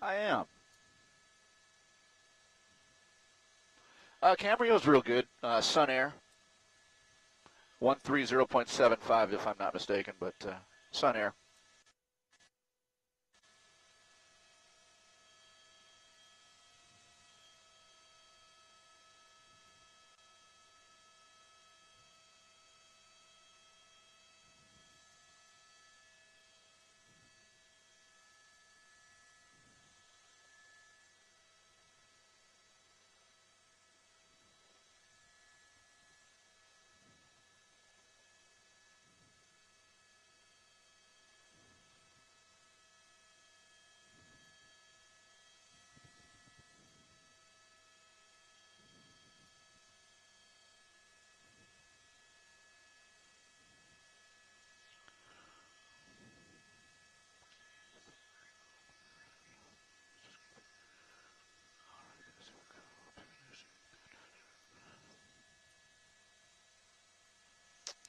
I am. Camarillo's real good. Sun Air. 130.75 if I'm not mistaken, but Sun Air.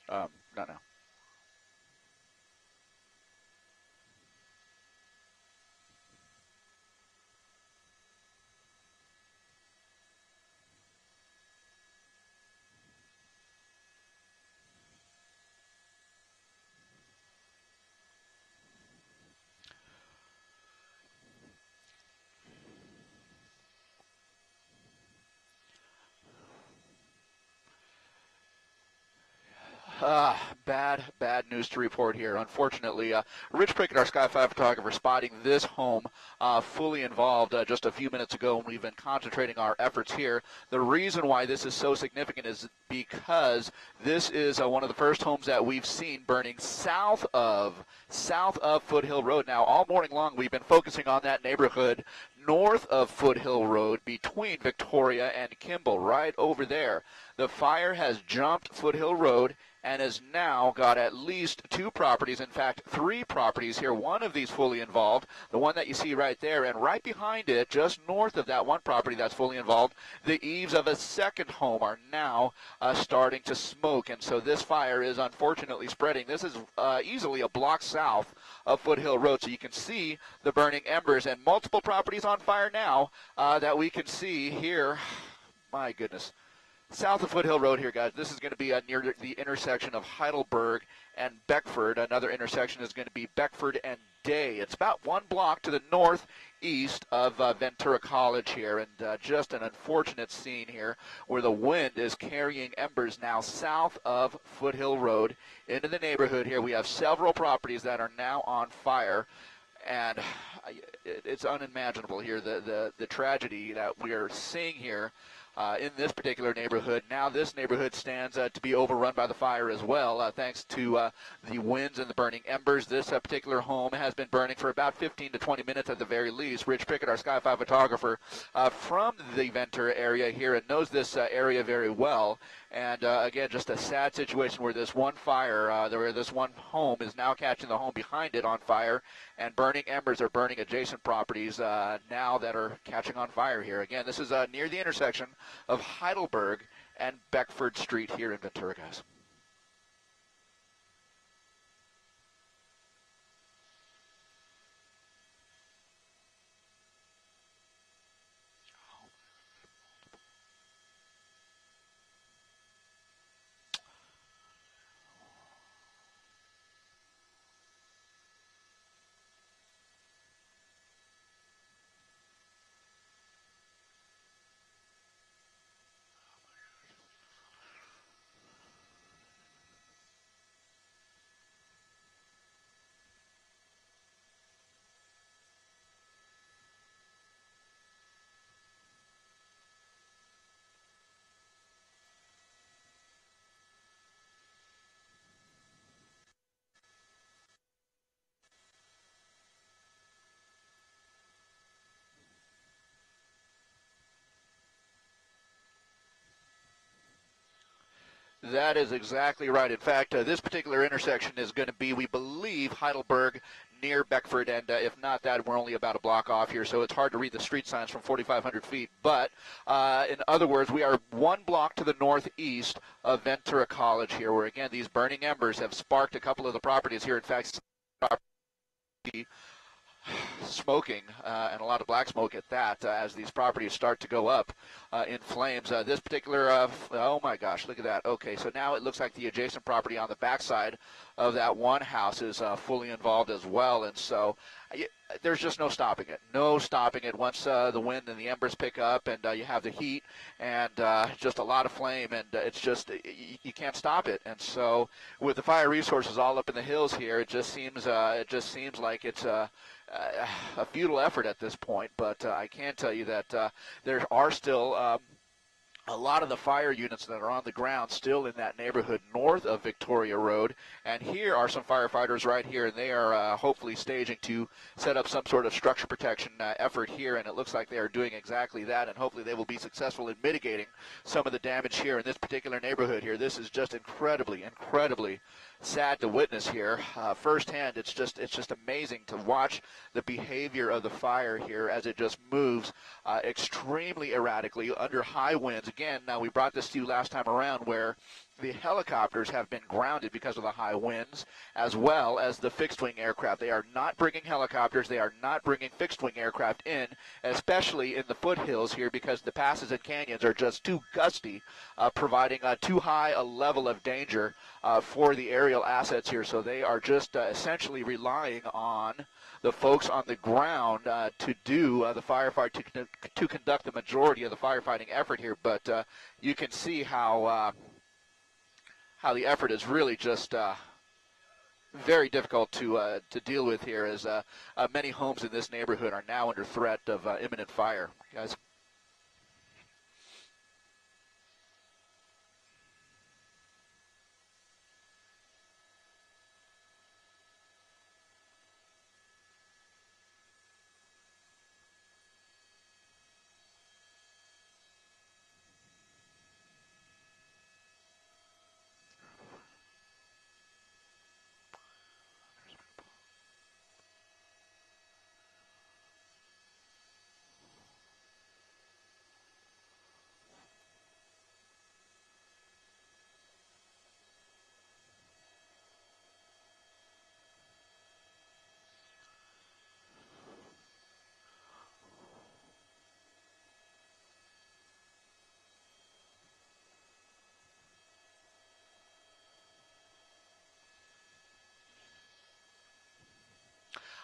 Not now. Bad news to report here. Unfortunately, Rich Prickett, our Sky 5 photographer, spotting this home fully involved just a few minutes ago, and we've been concentrating our efforts here. The reason why this is so significant is because this is one of the first homes that we've seen burning south of Foothill Road. Now, all morning long, we've been focusing on that neighborhood north of Foothill Road between Victoria and Kimball, right over there. The fire has jumped Foothill Road and has now got at least 2 properties, in fact 3 properties here. One of these fully involved, the one that you see right there, and right behind it, just north of that one property that's fully involved, the eaves of a second home are now starting to smoke, and so this fire is unfortunately spreading. This is easily a block south of Foothill Road, so you can see the burning embers and multiple properties on fire now that we can see here. My goodness. South of Foothill Road here, guys. This is going to be near the intersection of Heidelberg and Beckford. Another intersection is going to be Beckford and Day. It's about 1 block to the northeast of Ventura College here, and just an unfortunate scene here where the wind is carrying embers now south of Foothill Road into the neighborhood here. We have several properties that are now on fire, and it's unimaginable here, the tragedy that we are seeing here. In this particular neighborhood. Now this neighborhood stands to be overrun by the fire as well, thanks to the winds and the burning embers. This particular home has been burning for about 15 to 20 minutes at the very least. Rich Prickett, our Sky 5 photographer from the Ventura area here, and knows this area very well. And again, just a sad situation where this one fire, where this one home is now catching the home behind it on fire, and burning embers are burning adjacent properties now that are catching on fire here. Again, this is near the intersection of Heidelberg and Beckford Street here in Ventura, guys. That is exactly right. In fact, this particular intersection is going to be, we believe, Heidelberg near Beckford, and if not that, we're only about a block off here, so it's hard to read the street signs from 4,500 feet. But in other words, we are 1 block to the northeast of Ventura College here, where, again, these burning embers have sparked a couple of the properties here. In fact, smoking, and a lot of black smoke at that, as these properties start to go up in flames. This particular, oh my gosh, look at that. Okay, so now it looks like the adjacent property on the backside of that one house is fully involved as well, and so there's just no stopping it. No stopping it once the wind and the embers pick up, and you have the heat and just a lot of flame, and it's just you can't stop it. And so with the fire resources all up in the hills here, it just seems like it's a futile effort at this point. But I can tell you that there are still a lot of the fire units that are on the ground still in that neighborhood north of Victoria Road. And here are some firefighters right here, and they are hopefully staging to set up some sort of structure protection effort here, and it looks like they are doing exactly that, and hopefully they will be successful in mitigating some of the damage here in this particular neighborhood here. This is just incredibly sad to witness here firsthand. It's just amazing to watch the behavior of the fire here as it just moves extremely erratically under high winds. Again, now we brought this to you last time around where the helicopters have been grounded because of the high winds, as well as the fixed-wing aircraft. They are not bringing helicopters. They are not bringing fixed-wing aircraft in, especially in the foothills here, because the passes and canyons are just too gusty, providing too high a level of danger for the aerial assets here. So they are just essentially relying on the folks on the ground to do the firefight, to conduct the majority of the firefighting effort here. But you can see how the effort is really just very difficult to deal with here, as many homes in this neighborhood are now under threat of imminent fire. Guys.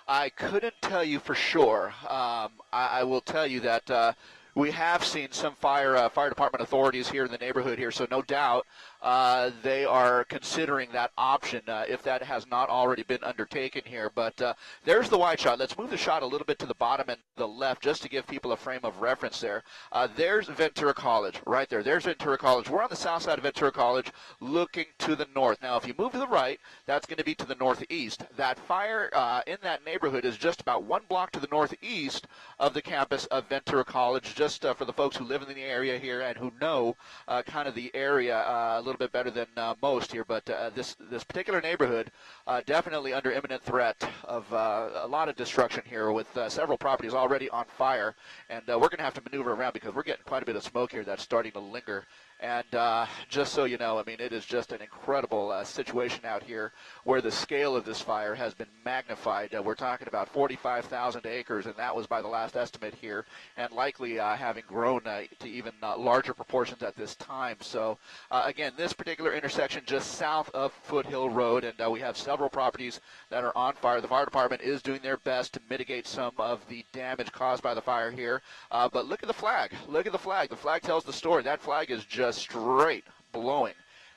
I couldn't tell you for sure. I will tell you that we have seen some fire department authorities here in the neighborhood here, so no doubt they are considering that option if that has not already been undertaken here. But there's the wide shot. Let's move the shot a little bit to the bottom and the left just to give people a frame of reference there. There's Ventura College right there. There's Ventura College. We're on the south side of Ventura College looking to the north. Now, if you move to the right, that's going to be to the northeast. That fire in that neighborhood is just about 1 block to the northeast of the campus of Ventura College, just for the folks who live in the area here and who know kind of the area a little bit better than most here. But this particular neighborhood definitely under imminent threat of a lot of destruction here, with several properties already on fire. And we're going to have to maneuver around because we're getting quite a bit of smoke here that's starting to linger. And just so you know, I mean, it is just an incredible situation out here where the scale of this fire has been magnified. We're talking about 45,000 acres, and that was by the last estimate here, and likely having grown to even larger proportions at this time. So, again, this particular intersection just south of Foothill Road, and we have several properties that are on fire. The fire department is doing their best to mitigate some of the damage caused by the fire here. But look at the flag. Look at the flag. The flag tells the story. That flag is just straight blowing,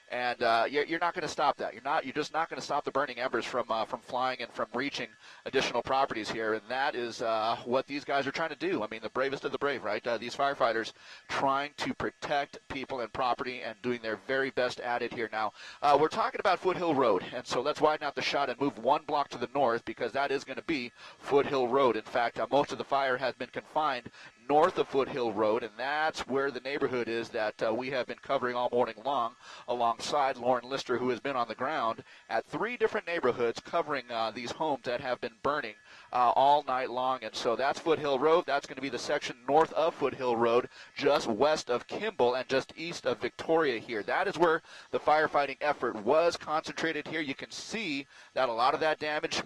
and you're not going to stop that. You're just not going to stop the burning embers from flying and from reaching additional properties here, and that is what these guys are trying to do. I mean, the bravest of the brave, right? These firefighters trying to protect people and property and doing their very best at it here. Now, we're talking about Foothill Road, and so let's widen out the shot and move 1 block to the north, because that is going to be Foothill Road. In fact, most of the fire has been confined north of Foothill Road, and that's where the neighborhood is that we have been covering all morning long, alongside Lauren Lister, who has been on the ground at 3 different neighborhoods covering these homes that have been burning all night long. And so that's Foothill Road. That's going to be the section north of Foothill Road, just west of Kimball and just east of Victoria here. That is where the firefighting effort was concentrated here. You can see that a lot of that damage,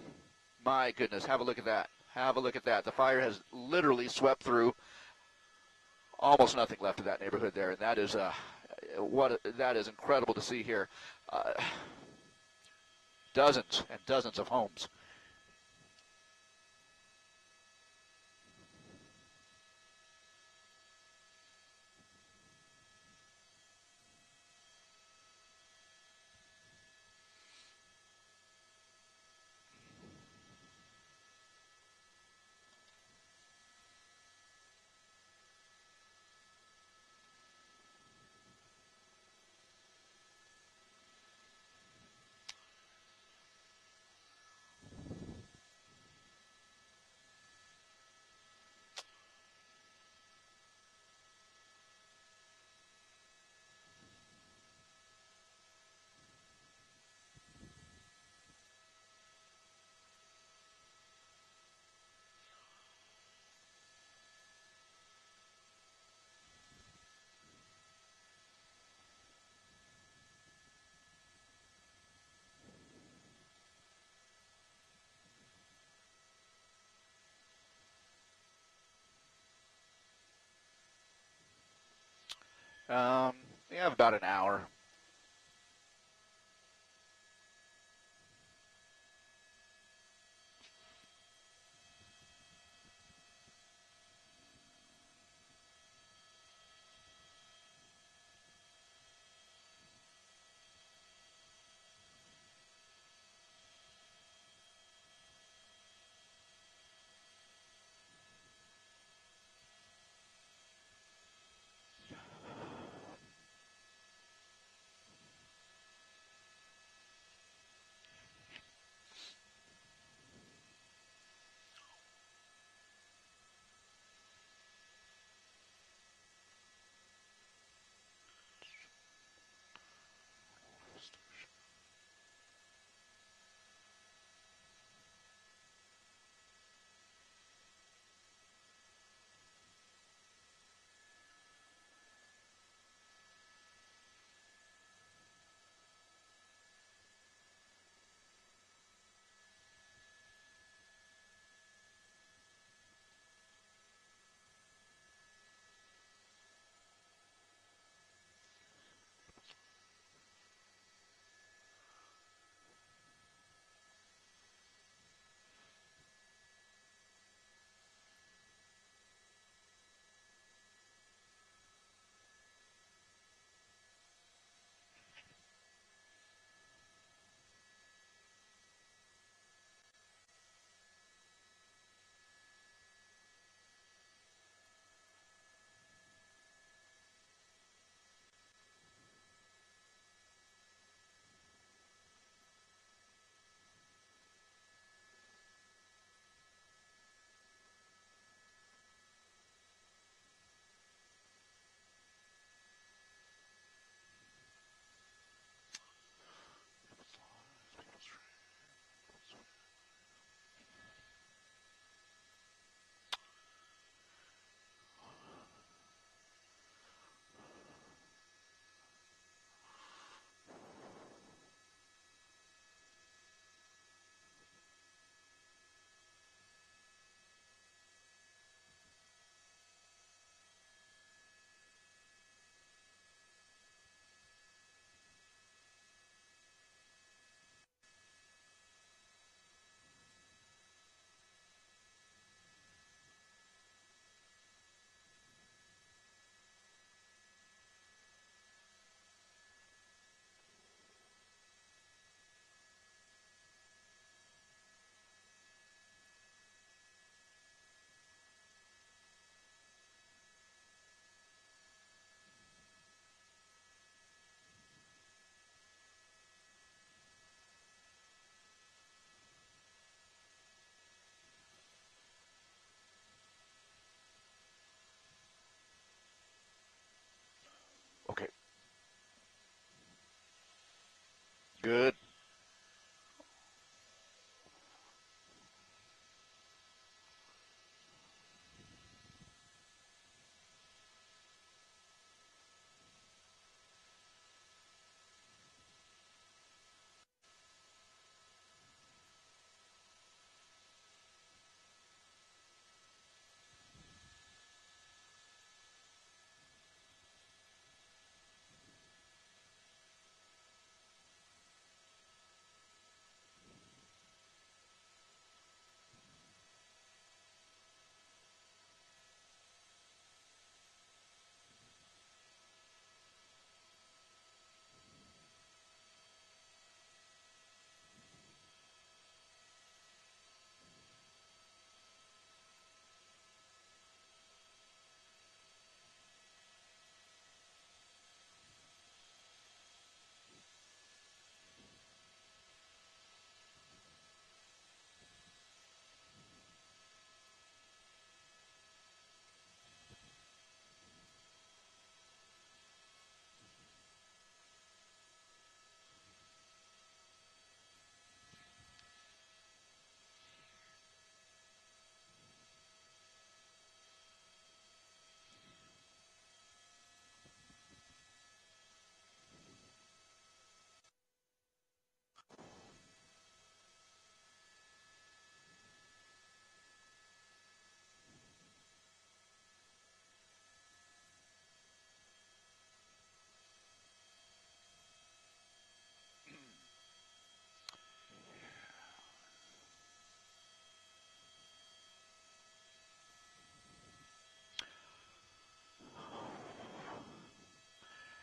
my goodness, have a look at that. Have a look at that. The fire has literally swept through. Almost nothing left of that neighborhood there, and that is that is incredible to see here. Dozens and dozens of homes. We have about an hour.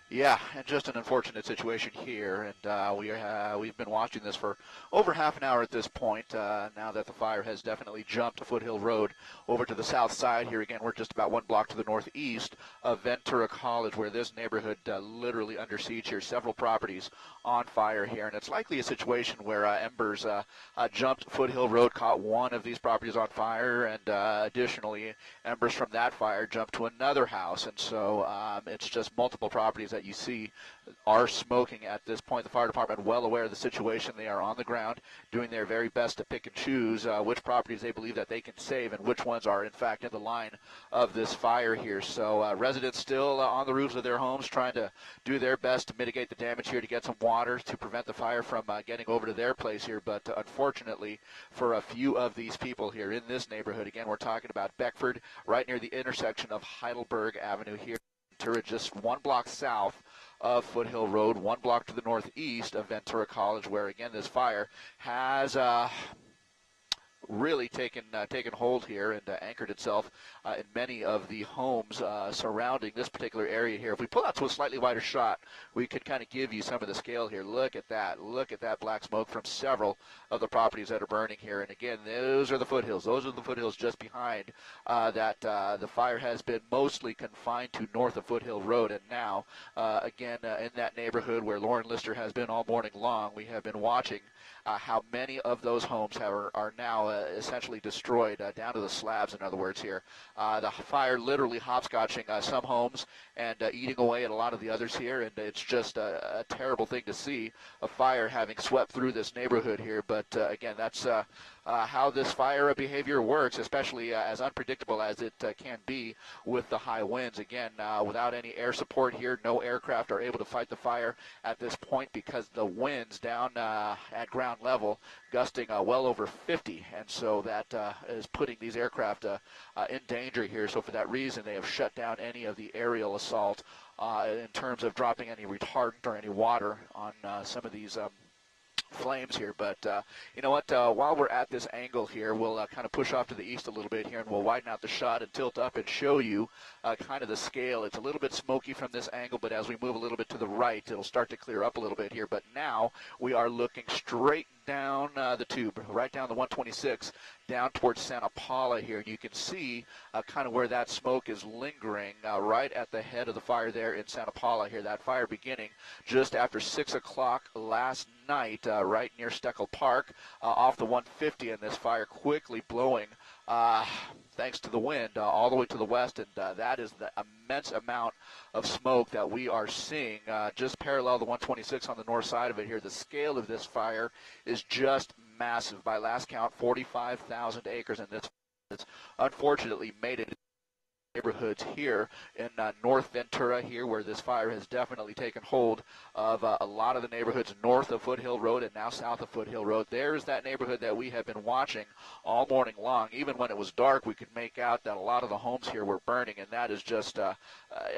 Yeah, and just an unfortunate situation here, and we've been watching this for over half an hour at this point. Now that the fire has definitely jumped Foothill Road over to the south side here. Again, we're just about one block to the northeast of Ventura College, where this neighborhood literally under siege here. Several properties on fire here, and it's likely a situation where embers jumped Foothill Road, caught one of these properties on fire, and additionally, embers from that fire jumped to another house, and so it's just multiple properties that you see are smoking at this point. The fire department well aware of the situation. They are on the ground doing their very best to pick and choose which properties they believe that they can save and which ones are in fact in the line of this fire here. So residents still on the roofs of their homes trying to do their best to mitigate the damage here, to get some water to prevent the fire from getting over to their place here. But unfortunately for a few of these people here in this neighborhood, again, we're talking about Beckford, right near the intersection of Heidelberg Avenue here, just one block south of Foothill Road, one block to the northeast of Ventura College, where again this fire has really taken hold here and anchored itself in many of the homes surrounding this particular area here. If we pull out to a slightly wider shot, we could kind of give you some of the scale here. Look at that. Look at that black smoke from several of the properties that are burning here. And again, those are the foothills. Those are the foothills just behind that the fire has been mostly confined to north of Foothill Road. And now, again, in that neighborhood where Lauren Lister has been all morning long, we have been watching how many of those homes are now essentially destroyed, down to the slabs, in other words, here. The fire literally hopscotching some homes and eating away at a lot of the others here, and it's just a terrible thing to see, a fire having swept through this neighborhood here. But again, that's how this fire behavior works, especially as unpredictable as it can be with the high winds. Again, without any air support here, no aircraft are able to fight the fire at this point because the winds down at ground level gusting well over 50, and so that is putting these aircraft in danger here. So for that reason, they have shut down any of the aerial assault in terms of dropping any retardant or any water on some of these flames here. But you know what, while we're at this angle here, we'll kind of push off to the east a little bit here, and we'll widen out the shot and tilt up and show you kind of the scale. It's a little bit smoky from this angle, but as we move a little bit to the right, it'll start to clear up a little bit here. But now we are looking straight down the tube, right down the 126, down towards Santa Paula here, and you can see kind of where that smoke is lingering right at the head of the fire there in Santa Paula here. That fire beginning just after 6 o'clock last night, right near Steckel Park, off the 150, and this fire quickly blowing thanks to the wind all the way to the west, and that is the immense amount of smoke that we are seeing just parallel the 126 on the north side of it here. The scale of this fire is just massive. By last count, 45,000 acres, and this it's unfortunately made it neighborhoods here in North Ventura here, where this fire has definitely taken hold of a lot of the neighborhoods north of Foothill Road and now south of Foothill Road. There's that neighborhood that we have been watching all morning long. Even when it was dark, we could make out that a lot of the homes here were burning, and that is just an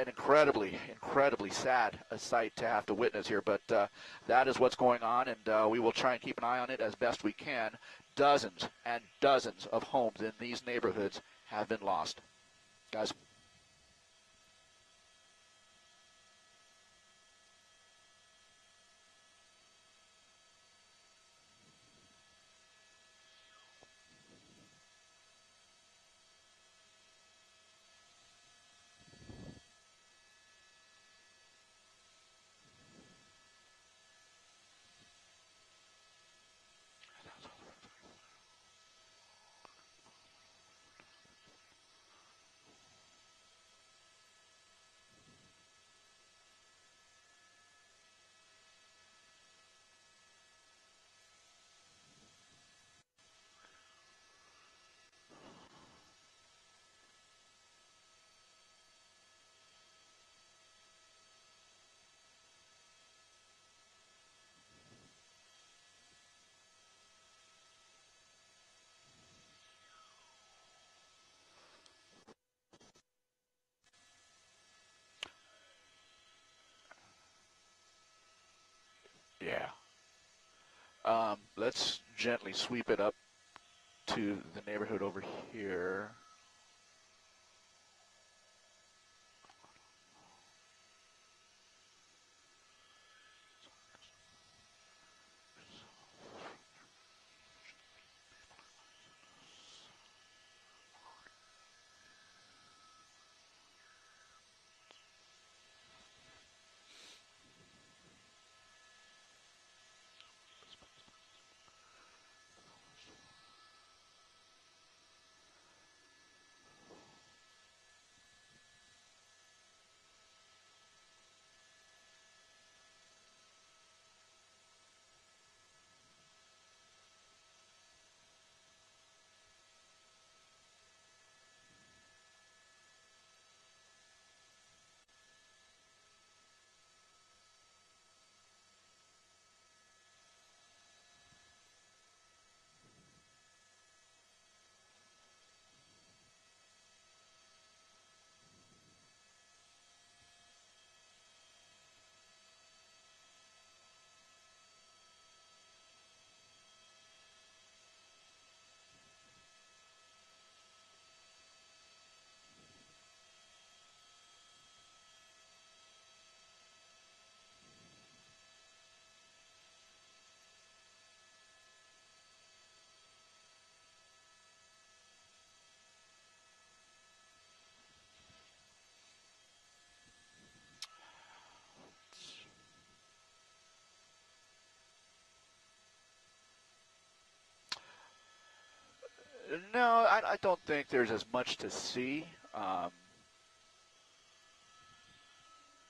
incredibly sad sight to have to witness here. But that is what's going on, and we will try and keep an eye on it as best we can. Dozens and dozens of homes in these neighborhoods have been lost. Guys. Yeah. Let's gently sweep it up to the neighborhood over here. No, I don't think there's as much to see. Um,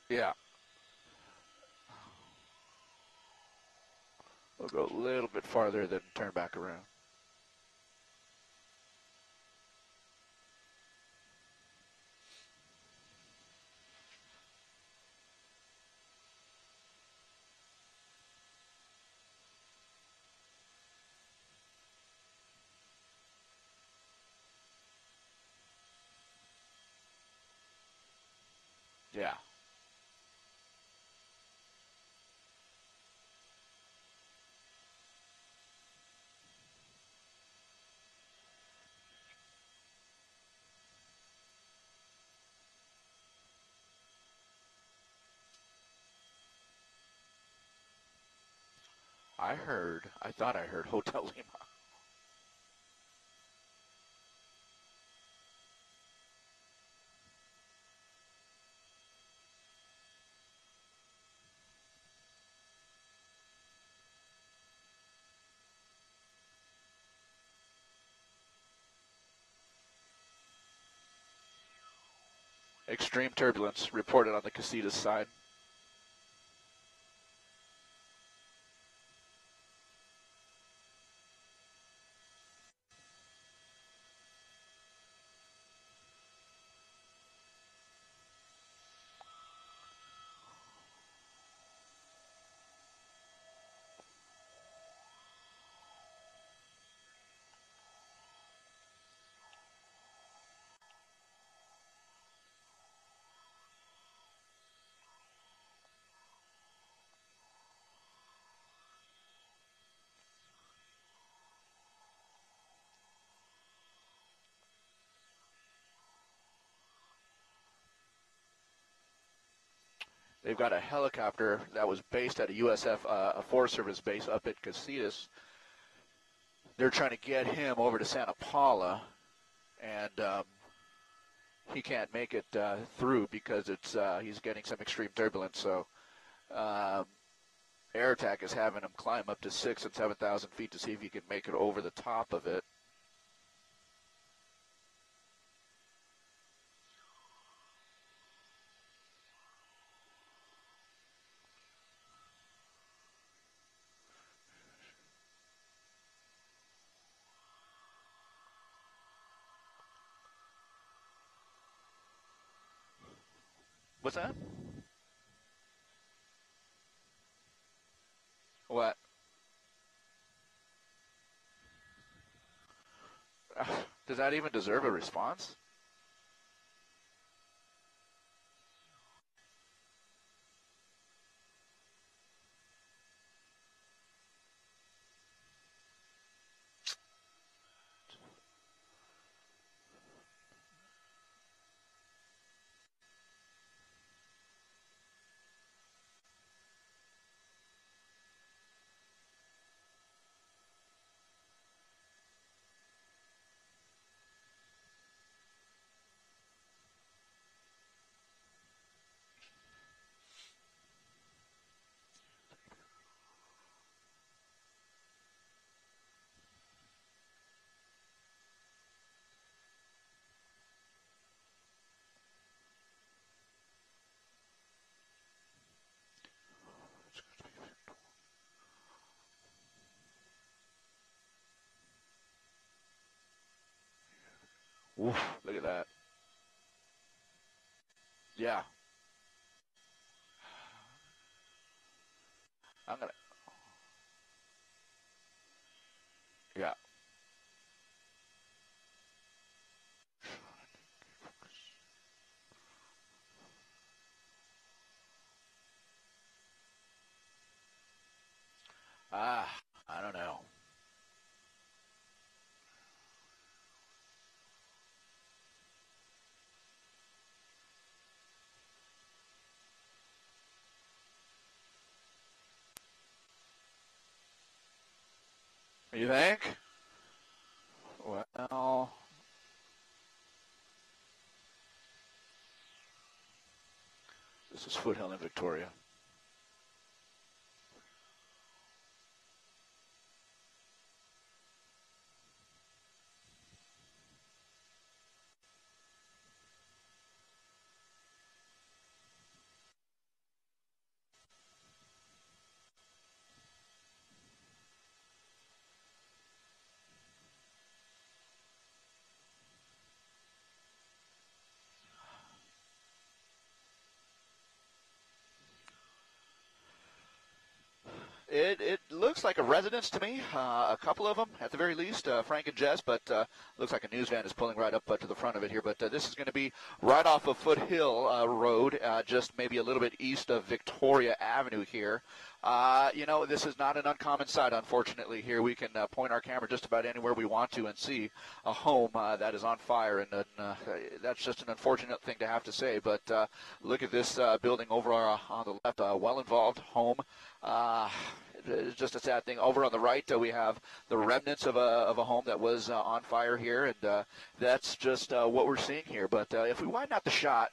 yeah, we'll go a little bit farther, then turn back around. Yeah. I thought I heard Hotel Lima. Extreme turbulence reported on the Casitas side. They've got a helicopter that was based at a USF, a Forest Service base up at Casitas. They're trying to get him over to Santa Paula, and he can't make it through because he's getting some extreme turbulence. So Air Attack is having him climb up to 6,000 and 7,000 feet to see if he can make it over the top of it. What's that? What? Does that even deserve a response? Oof, look at that. Yeah. I'm going to, yeah. I don't know. You think? Well, this is Foothill in Victoria. It looks like a residence to me, a couple of them at the very least, Frank and Jess, but looks like a news van is pulling right up to the front of it here. But this is going to be right off of Foothill Road, just maybe a little bit east of Victoria Avenue here. This is not an uncommon sight, unfortunately. Here we can point our camera just about anywhere we want to and see a home that is on fire, and that's just an unfortunate thing to have to say. But look at this building over on the left, well-involved home. It's just a sad thing. Over on the right, we have the remnants of a home that was on fire here, and that's just what we're seeing here. But if we widen out the shot,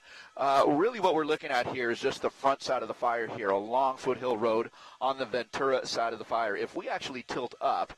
really what we're looking at here is just the front side of the fire here along Foothill Road on the Ventura side of the fire. If we actually tilt up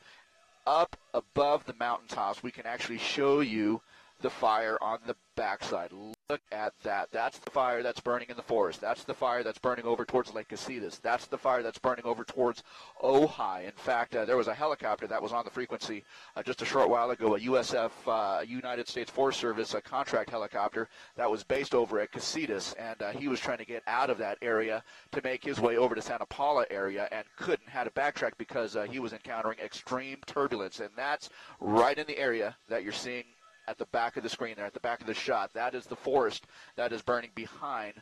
above the mountaintops, we can actually show you the fire on the backside. Look at that. That's the fire that's burning in the forest. That's the fire that's burning over towards Lake Casitas. That's the fire that's burning over towards Ojai. In fact, there was a helicopter that was on the frequency just a short while ago, a USF, United States Forest Service, a contract helicopter that was based over at Casitas, and he was trying to get out of that area to make his way over to Santa Paula area and couldn't, had to backtrack because he was encountering extreme turbulence, and that's right in the area that you're seeing at the back of the screen there, at the back of the shot. That is the forest that is burning behind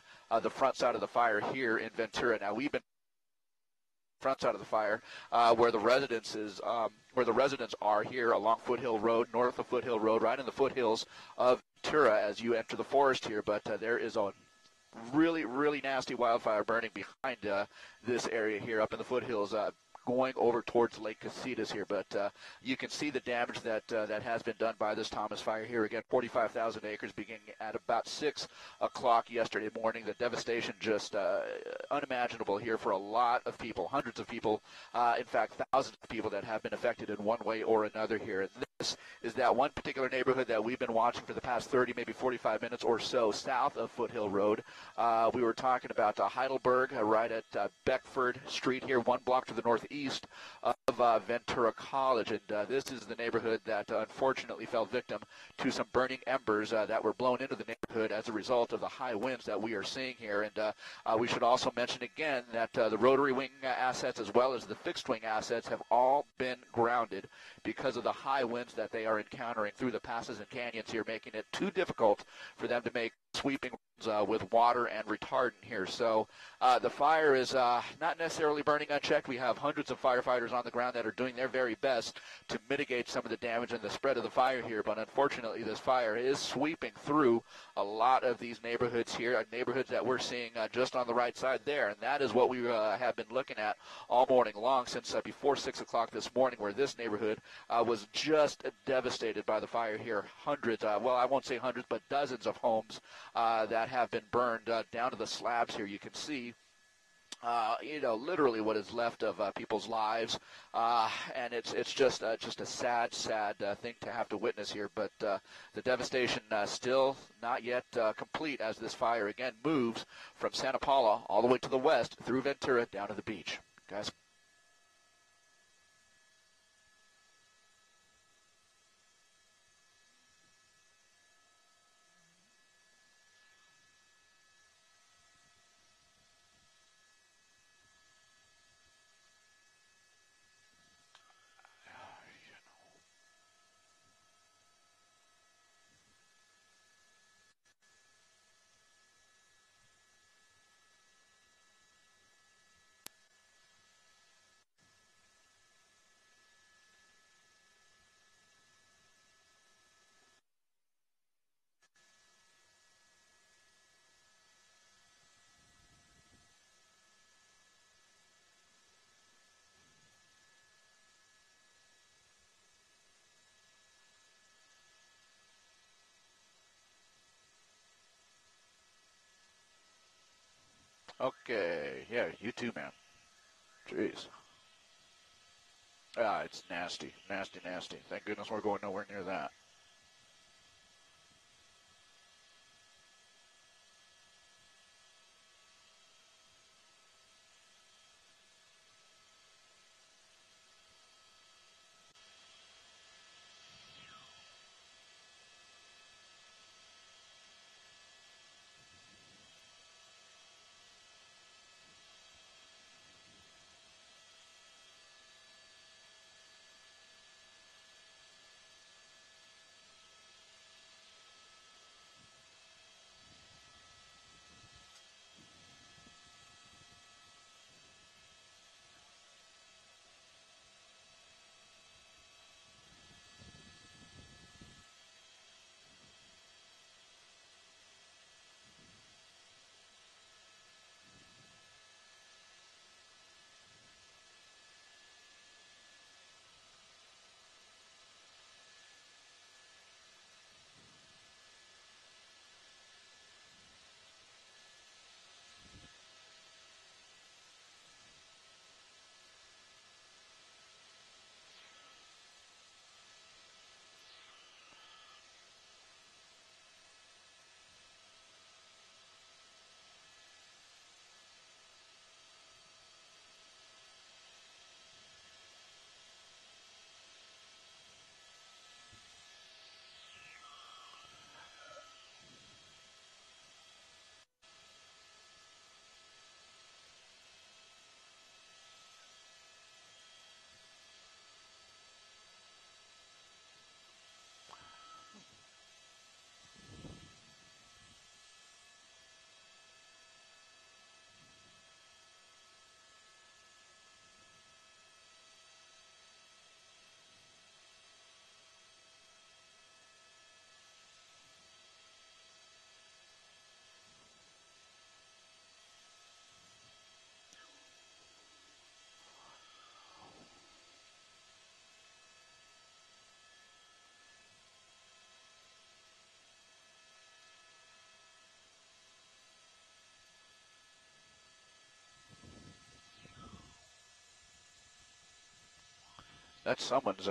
the front side of the fire here in Ventura. Now, we've been front side of the fire where the residents are here along Foothill Road, north of Foothill Road, right in the foothills of Ventura as you enter the forest here. But there is a really, really nasty wildfire burning behind this area here up in the foothills, going over towards Lake Casitas here, but you can see the damage that has been done by this Thomas fire here. Again, 45,000 acres beginning at about 6 o'clock yesterday morning. The devastation just unimaginable here for a lot of people, hundreds of people, in fact, thousands of people that have been affected in one way or another here. And this is that one particular neighborhood that we've been watching for the past 30, maybe 45 minutes or so south of Foothill Road. We were talking about Heidelberg right at Beckford Street here, one block to the northeast of Ventura College, and this is the neighborhood that unfortunately fell victim to some burning embers that were blown into the neighborhood as a result of the high winds that we are seeing here. And we should also mention again that the rotary wing assets as well as the fixed wing assets have all been grounded because of the high winds that they are encountering through the passes and canyons here, making it too difficult for them to make sweeping with water and retardant here. So the fire is not necessarily burning unchecked. We have hundreds of firefighters on the ground that are doing their very best to mitigate some of the damage and the spread of the fire here, but unfortunately this fire is sweeping through a lot of these neighborhoods here, neighborhoods that we're seeing just on the right side there, and that is what we have been looking at all morning long since before 6 o'clock this morning, where this neighborhood was just devastated by the fire here. Hundreds, well, I won't say hundreds, but dozens of homes that have been burned down to the slabs here. You can see literally what is left of people's lives, and it's just a sad thing to have to witness here. But the devastation still not yet complete as this fire again moves from Santa Paula all the way to the west through Ventura down to the beach. Guys. Okay, yeah, you too, man. Jeez. Ah, it's nasty. Thank goodness we're going nowhere near that. That's someone's.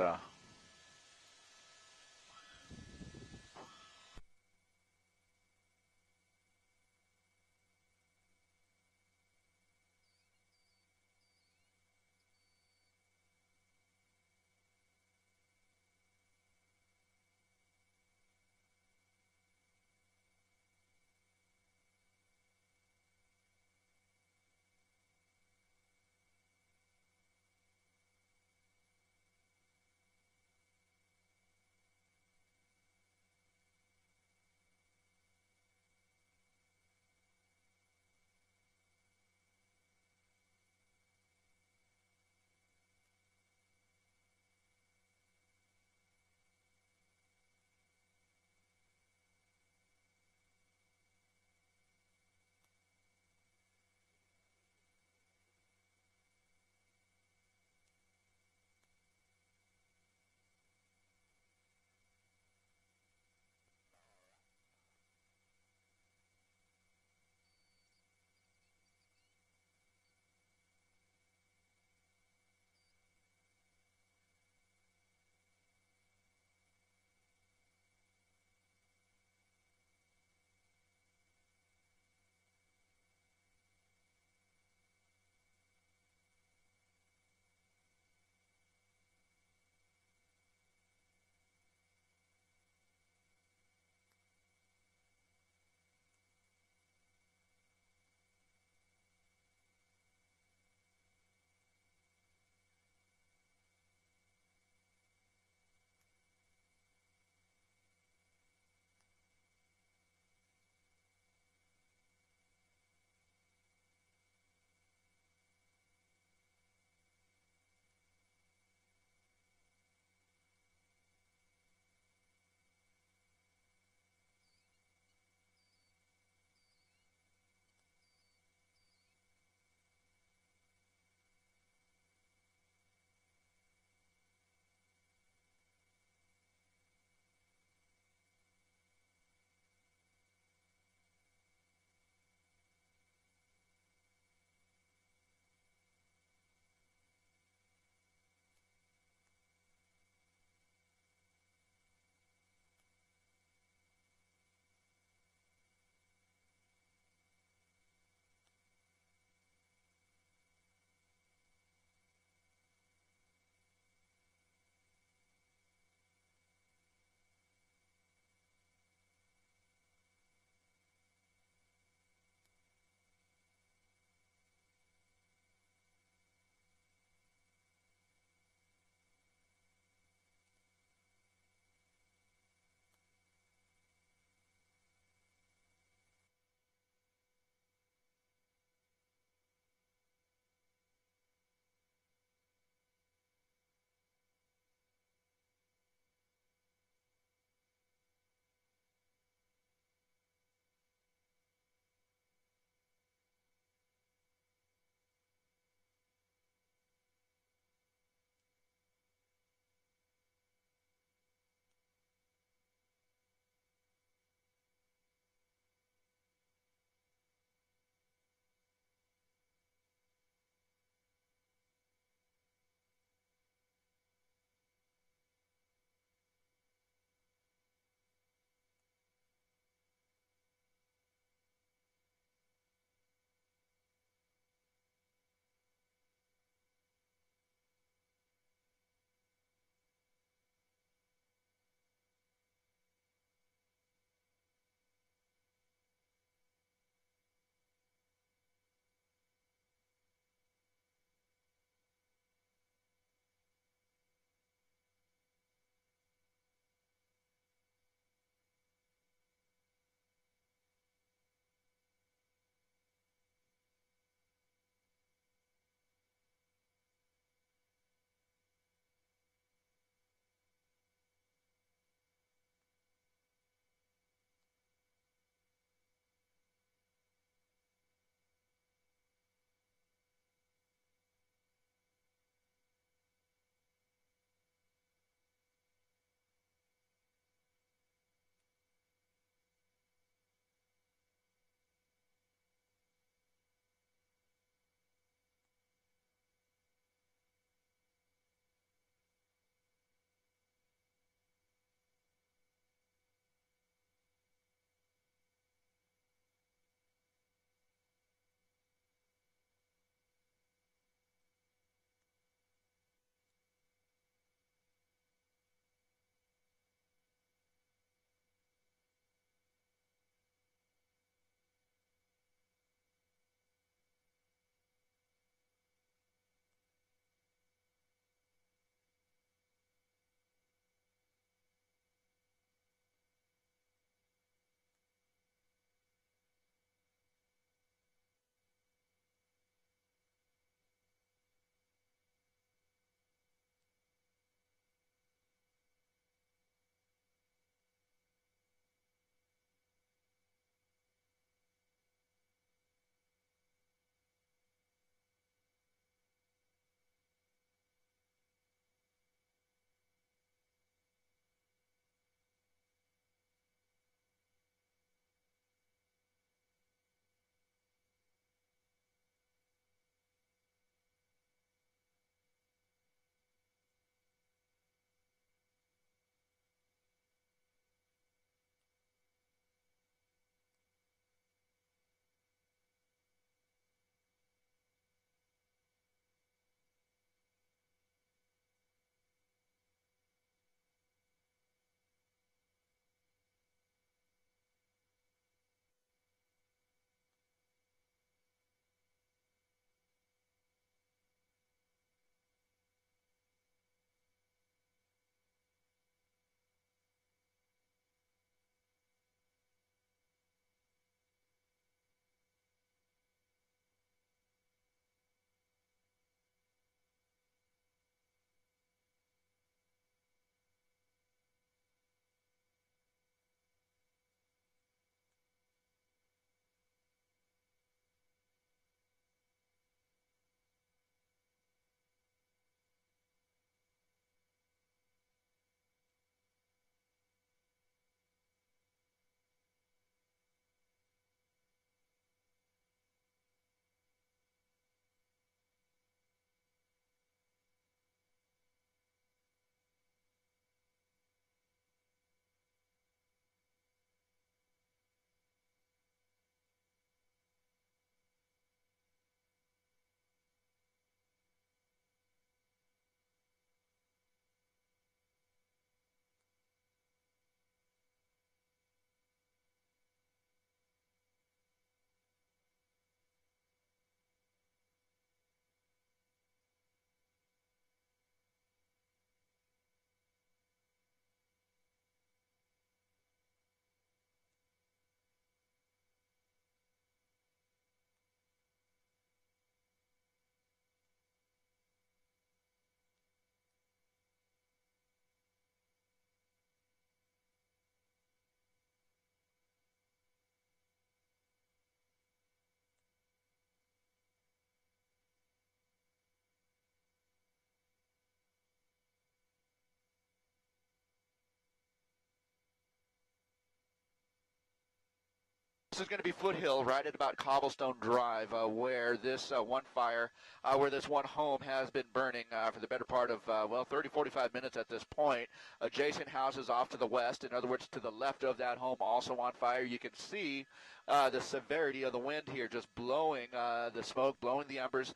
This is going to be Foothill, right at about Cobblestone Drive, where this one fire, where this one home has been burning for the better part of, 30, 45 minutes at this point. Adjacent houses off to the west, in other words, to the left of that home, also on fire. You can see the severity of the wind here, just blowing the smoke, blowing the embers,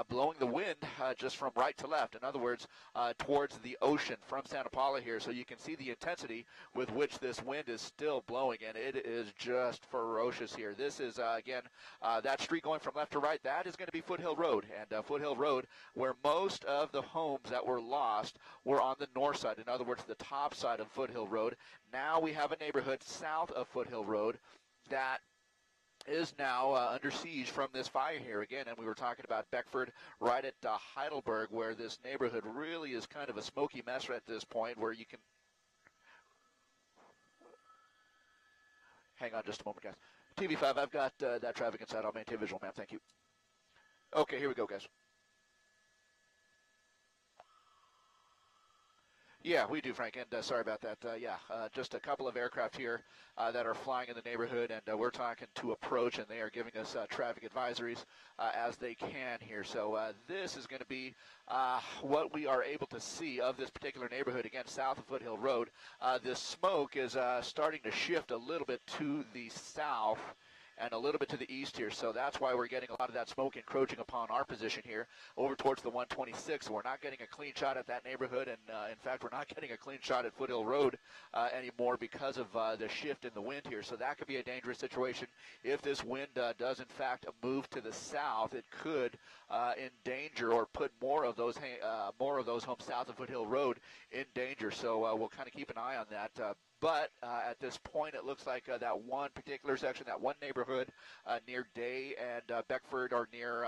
blowing the wind just from right to left. In other words, towards the ocean from Santa Paula here. So you can see the intensity with which this wind is still blowing, and it is just ferocious here. This is, again, that street going from left to right, that is going to be Foothill Road. And Foothill Road, where most of the homes that were lost were on the north side. In other words, the top side of Foothill Road. Now we have a neighborhood south of Foothill Road that is now under siege from this fire here again. And we were talking about Beckford right at Heidelberg, where this neighborhood really is kind of a smoky mess at this point, where you can... Hang on just a moment, guys. TV5, I've got that traffic inside. I'll maintain visual, ma'am. Thank you. Okay, here we go, guys. Yeah, we do, Frank, and sorry about that. Just a couple of aircraft here that are flying in the neighborhood, and we're talking to approach, and they are giving us traffic advisories as they can here. So this is going to be what we are able to see of this particular neighborhood, again, south of Foothill Road. This smoke is starting to shift a little bit to the south and a little bit to the east here, so that's why we're getting a lot of that smoke encroaching upon our position here over towards the 126. We're not getting a clean shot at that neighborhood, and in fact, we're not getting a clean shot at Foothill Road anymore because of the shift in the wind here. So that could be a dangerous situation. If this wind does, in fact, move to the south, it could endanger or put more of those homes south of Foothill Road in danger. So we'll kind of keep an eye on that. But at this point, it looks like that one particular section, that one neighborhood near Day and Beckford, or near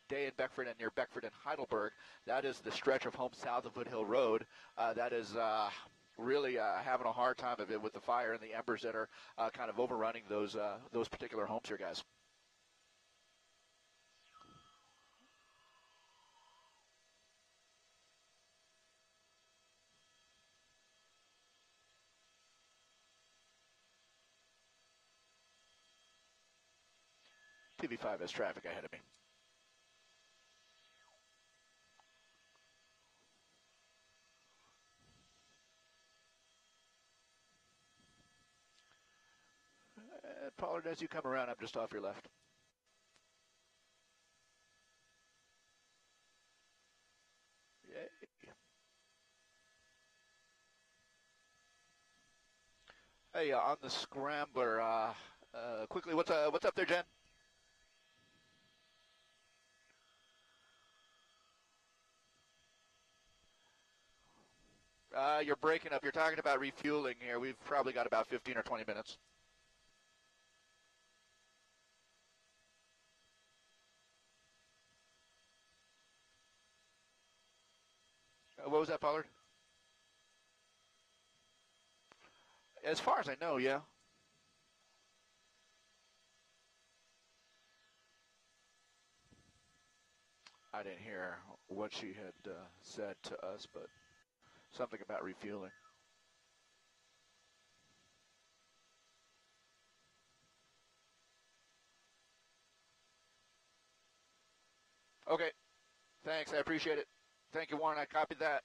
Day and Beckford and near Beckford and Heidelberg, that is the stretch of homes south of Foothill Road. That is really having a hard time of it with the fire and the embers that are kind of overrunning those particular homes here, guys. TV5 has traffic ahead of me. Pollard, as you come around, I'm just off your left. Yay. Hey, on the scrambler, quickly, what's up there, Jen? You're breaking up. You're talking about refueling here. We've probably got about 15 or 20 minutes. What was that, Pollard? As far as I know, yeah. I didn't hear what she had said to us, but something about refueling. Okay. Thanks. I appreciate it. Thank you, Warren. I copied that.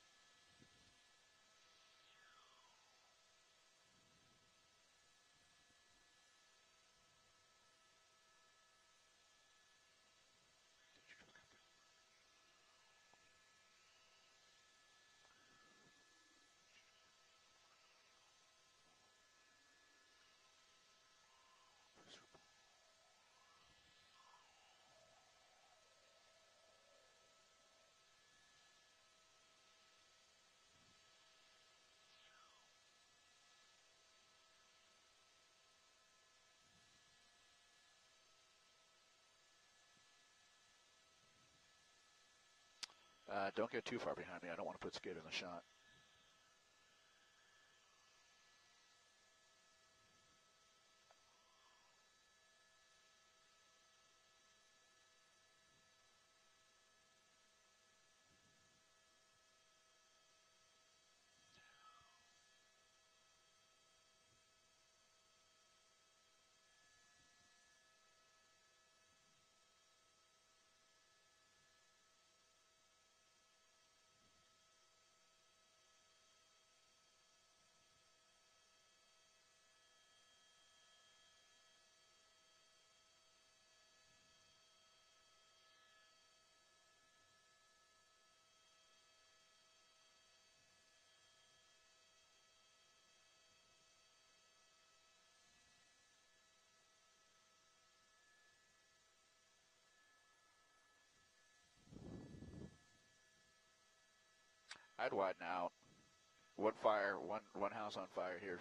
Don't get too far behind me. I don't want to put skid in the shot. I'd widen out. One fire, one house on fire here.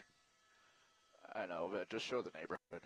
I know, but just show the neighborhood.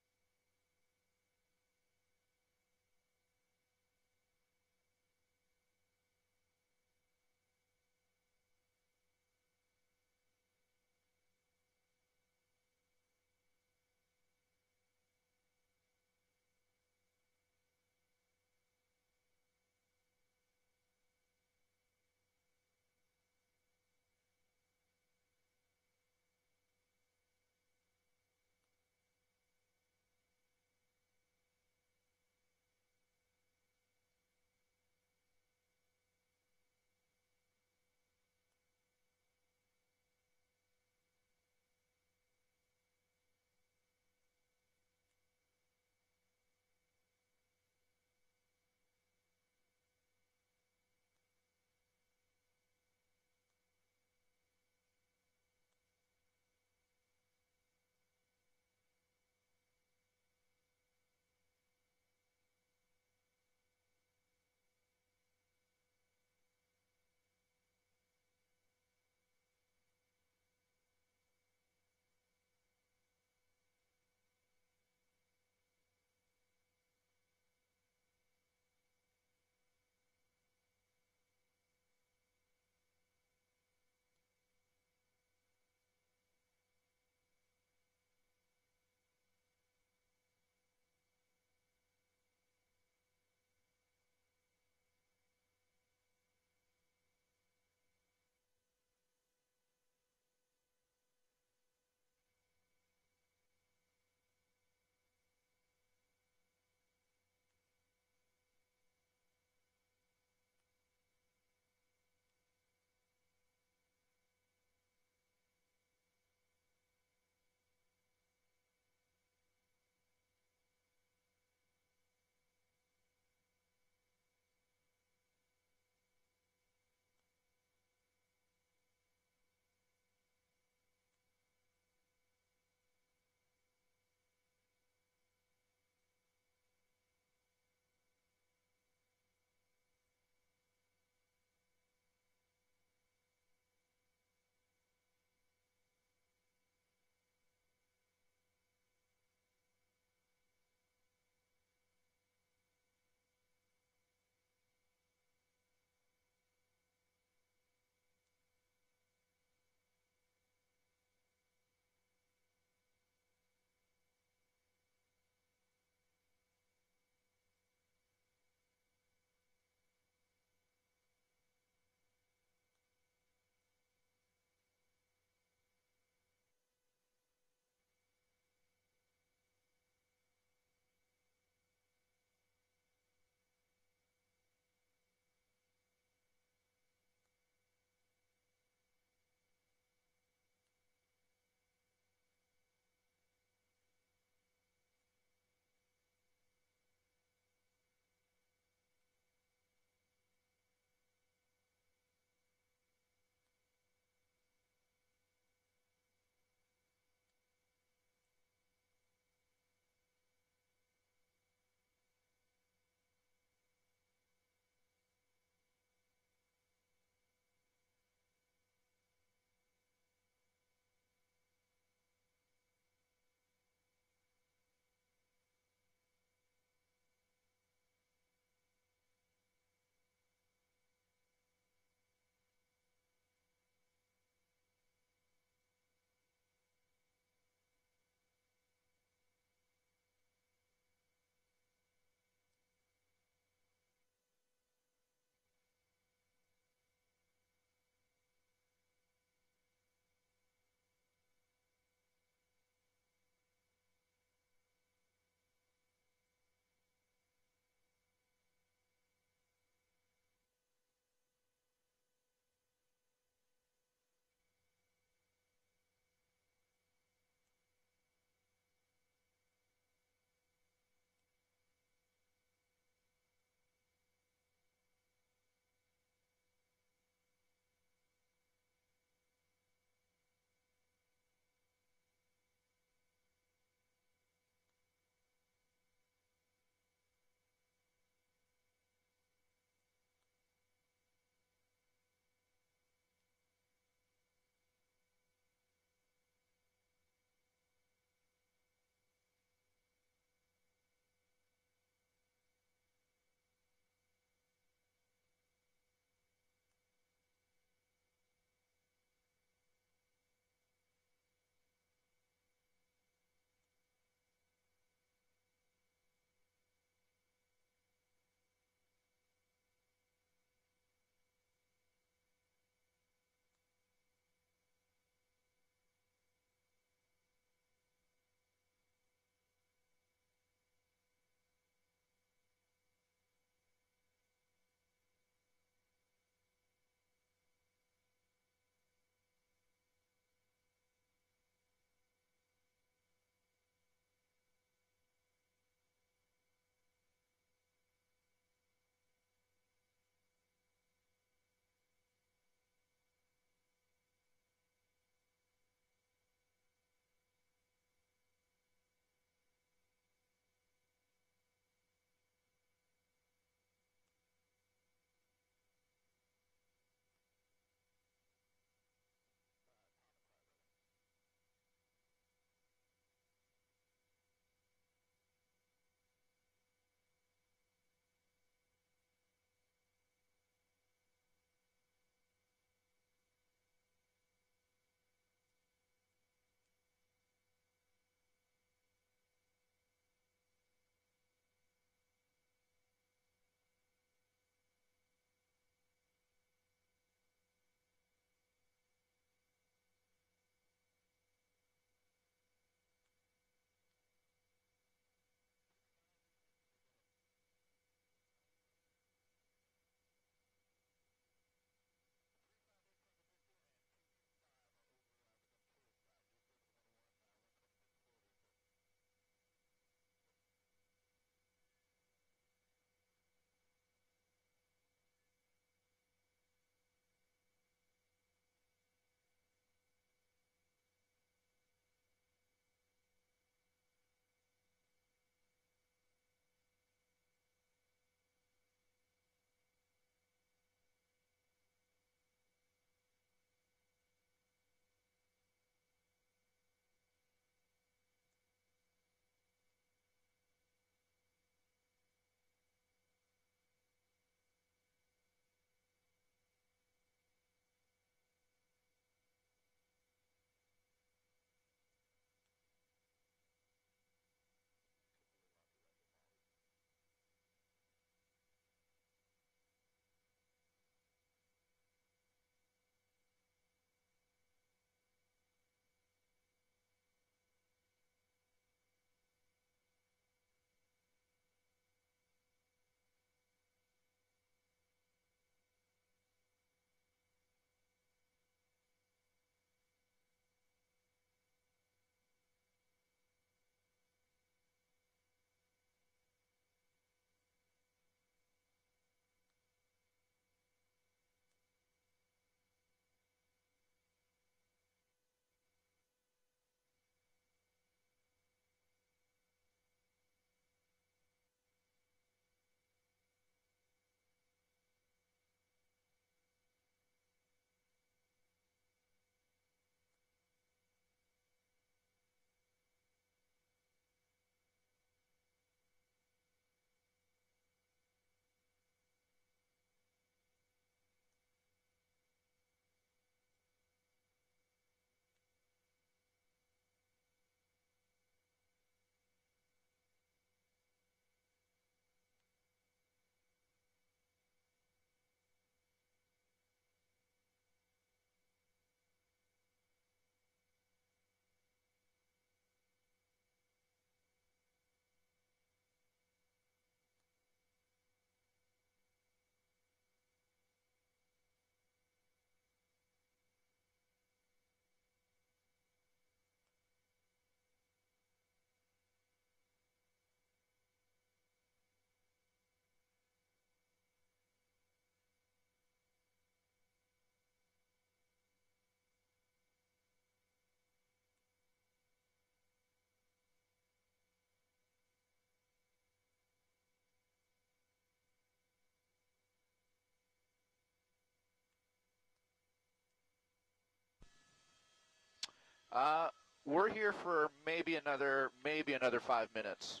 Uh, we're here for maybe another 5 minutes,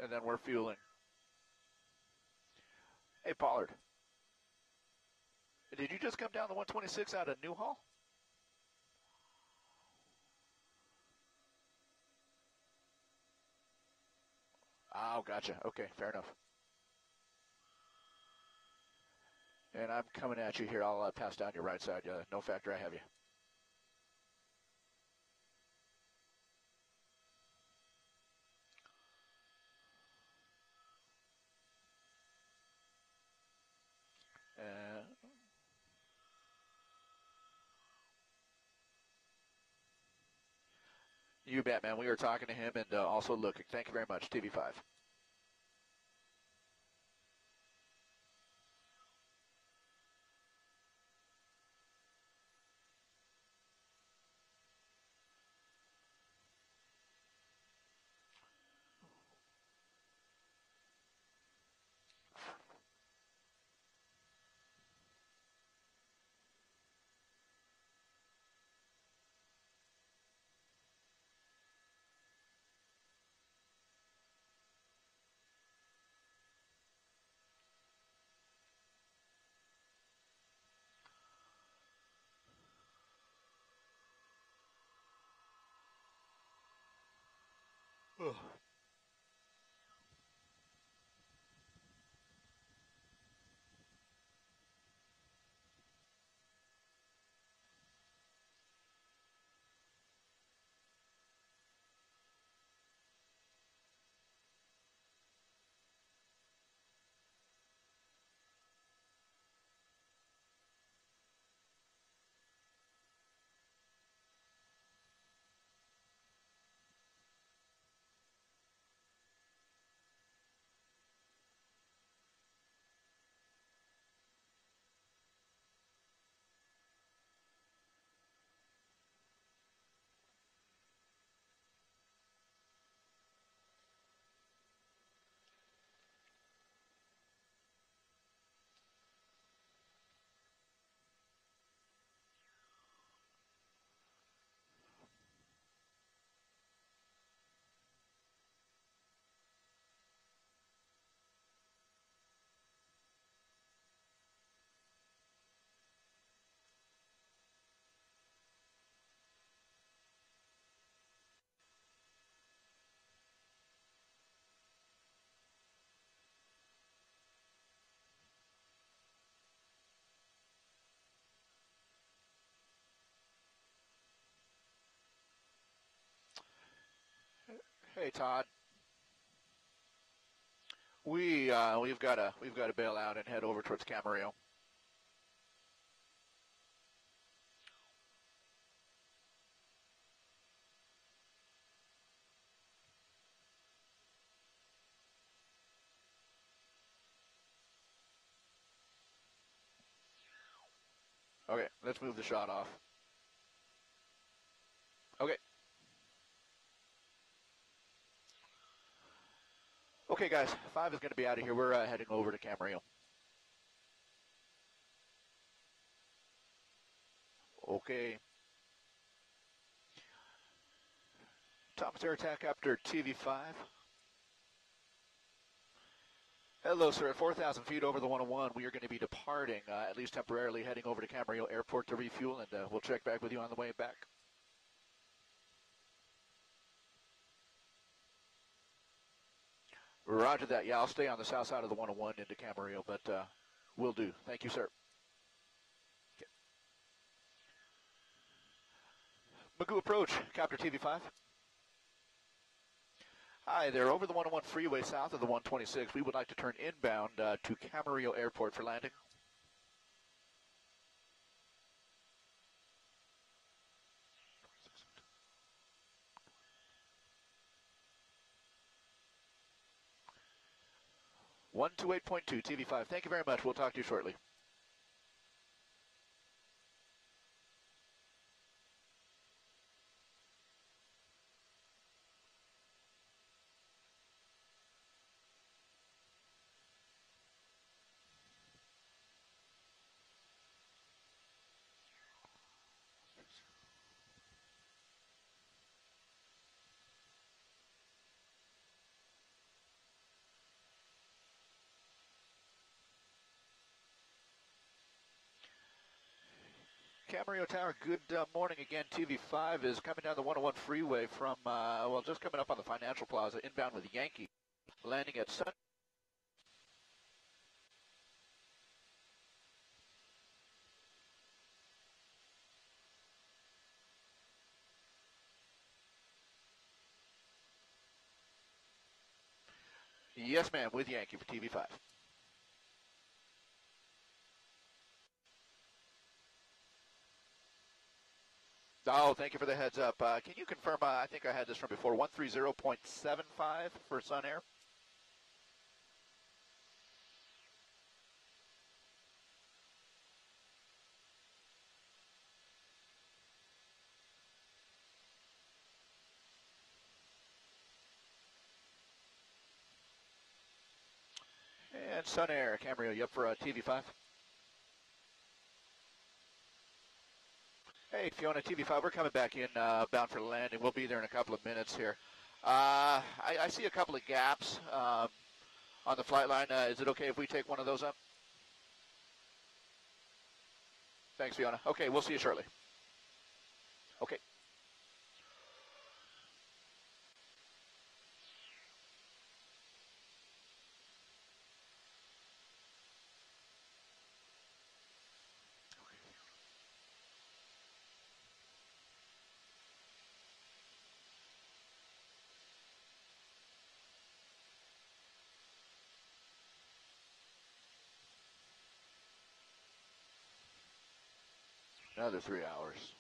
and then we're fueling. Hey, Pollard, did you just come down the 126 out of Newhall? Oh, gotcha. Okay, fair enough. And I'm coming at you here. I'll pass down your right side. No factor, I have you. You bet, man. We were talking to him and also looking. Thank you very much, TV5. Oh. Hey, Todd. We've got to bail out and head over towards Camarillo. Okay, let's move the shot off. Okay. Okay, guys, 5 is going to be out of here. We're heading over to Camarillo. Okay. Thomas Air Attack Copter TV5. Hello, sir. At 4,000 feet over the 101, we are going to be departing, at least temporarily, heading over to Camarillo Airport to refuel, and we'll check back with you on the way back. Roger that. Yeah, I'll stay on the south side of the 101 into Camarillo, but will do. Thank you, sir. Okay. Magoo approach, Copter TV5. Hi there. Over the 101 freeway south of the 126, we would like to turn inbound to Camarillo Airport for landing. (128.2) TV5. Thank you very much. We'll talk to you shortly. Camarillo Tower, good morning again. TV5 is coming down the 101 freeway from, just coming up on the Financial Plaza, inbound with Yankee, landing at Sun. Yes, ma'am, with Yankee for TV5. Oh, thank you for the heads up. Can you confirm, I think I had this from before, 130.75 for Sun Air? And Sun Air, Camarillo, you up for TV5? Hey, Fiona, TV5, we're coming back in, bound for landing. We'll be there in a couple of minutes here. I see a couple of gaps on the flight line. Is it okay if we take one of those up? Thanks, Fiona. Okay, we'll see you shortly. Okay. Another 3 hours.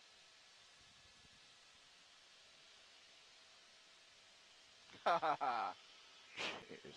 Ha ha ha. Jeez.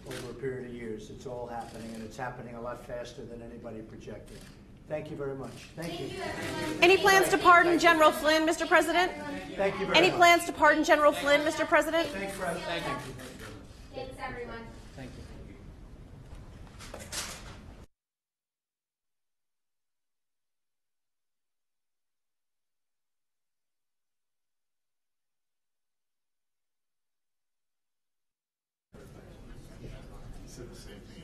Over a period of years. It's all happening, and it's happening a lot faster than anybody projected. Thank you very much. Thank you. Any plans to pardon General Flynn, Mr. President? Thank you very much. Any plans to pardon General Flynn, Mr. President? Thanks, President. Thank you. Thanks, everyone. Thank you. Said the same thing.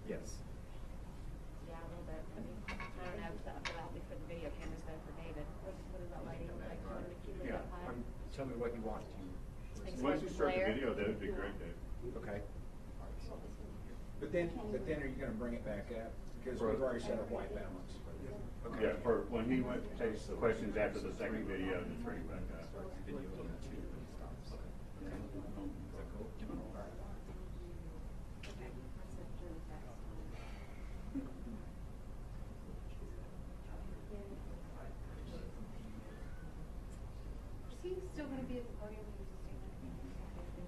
Yes. Yeah, a little bit. I mean, I don't know, about for the video cameras though for David. What does that lighting look like? Do you want to keep it Yeah. up high? Tell me what you want to. Once you start the video, that would be great, Dave. Okay. But then are you going to bring it back up? Because we've already set up white balance. Okay. Yeah, for when he takes the questions after the second video, just bring it back up. Is he still going to be at the podium?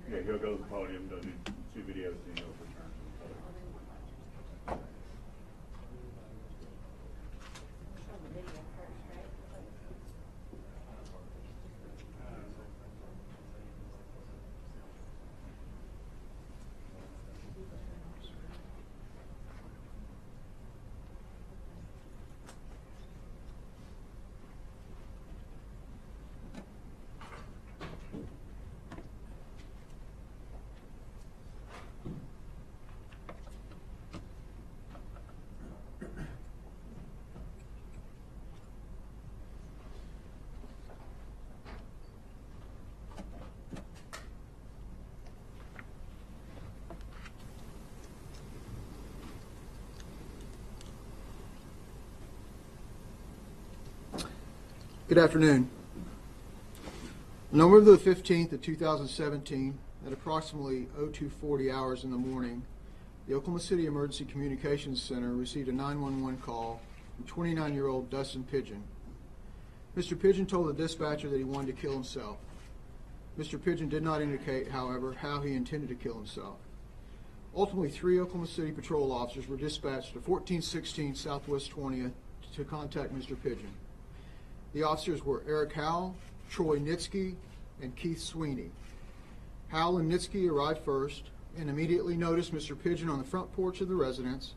Yeah, he'll go to the podium, do 2 videos, and he'll return to the podium. The video first, right? Good afternoon. On November the 15th of 2017, at approximately 0240 hours in the morning, the Oklahoma City Emergency Communications Center received a 911 call from 29-year-old Dustin Pigeon. Mr. Pigeon told the dispatcher that he wanted to kill himself. Mr. Pigeon did not indicate, however, how he intended to kill himself. Ultimately, 3 Oklahoma City patrol officers were dispatched to 1416 Southwest 20th to contact Mr. Pigeon. The officers were Eric Howell, Troy Nitsky, and Keith Sweeney. Howell and Nitsky arrived first and immediately noticed Mr. Pigeon on the front porch of the residence.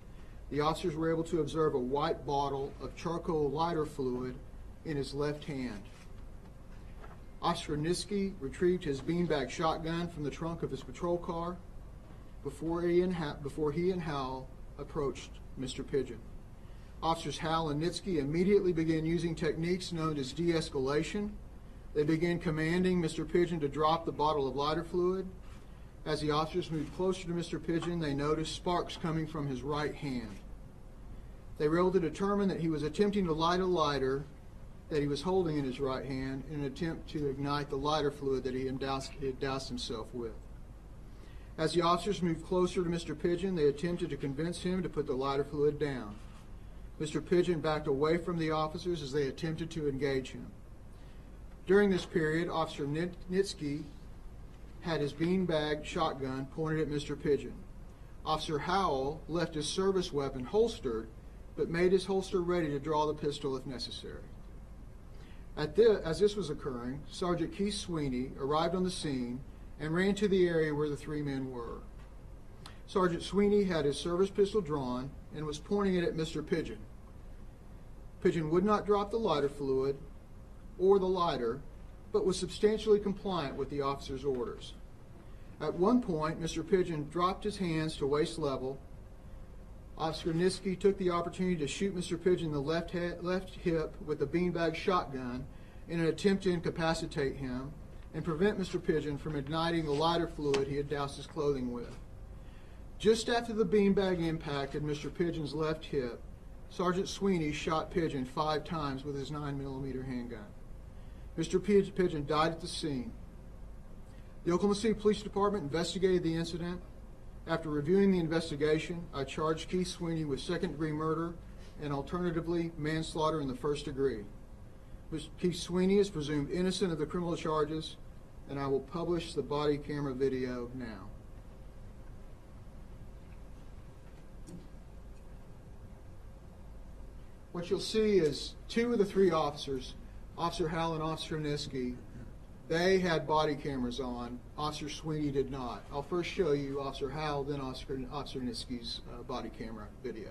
The officers were able to observe a white bottle of charcoal lighter fluid in his left hand. Officer Nitsky retrieved his beanbag shotgun from the trunk of his patrol car before he and Howell approached Mr. Pigeon. Officers Howell and Nitsky immediately began using techniques known as de-escalation. They began commanding Mr. Pigeon to drop the bottle of lighter fluid. As the officers moved closer to Mr. Pigeon, they noticed sparks coming from his right hand. They were able to determine that he was attempting to light a lighter that he was holding in his right hand in an attempt to ignite the lighter fluid that he had doused himself with. As the officers moved closer to Mr. Pigeon, they attempted to convince him to put the lighter fluid down. Mr. Pigeon backed away from the officers as they attempted to engage him. During this period, Officer Nitsky had his beanbag shotgun pointed at Mr. Pigeon. Officer Howell left his service weapon holstered, but made his holster ready to draw the pistol if necessary. As this was occurring, Sergeant Keith Sweeney arrived on the scene and ran to the area where the 3 men were. Sergeant Sweeney had his service pistol drawn and was pointing it at Mr. Pigeon. Pigeon would not drop the lighter fluid or the lighter, but was substantially compliant with the officer's orders. At one point, Mr. Pigeon dropped his hands to waist level. Officer Nitsky took the opportunity to shoot Mr. Pigeon in the left hip with a beanbag shotgun in an attempt to incapacitate him and prevent Mr. Pigeon from igniting the lighter fluid he had doused his clothing with. Just after the beanbag impacted Mr. Pigeon's left hip, Sergeant Sweeney shot Pigeon 5 times with his 9mm handgun. Mr. Pigeon died at the scene. The Oklahoma City Police Department investigated the incident. After reviewing the investigation, I charged Keith Sweeney with second-degree murder and alternatively manslaughter in the first degree. Keith Sweeney is presumed innocent of the criminal charges, and I will publish the body camera video now. What you'll see is 2 of the 3 officers, Officer Howell and Officer Nitsky, they had body cameras on. Officer Sweeney did not. I'll first show you Officer Howell, then Officer Nitsky's body camera video.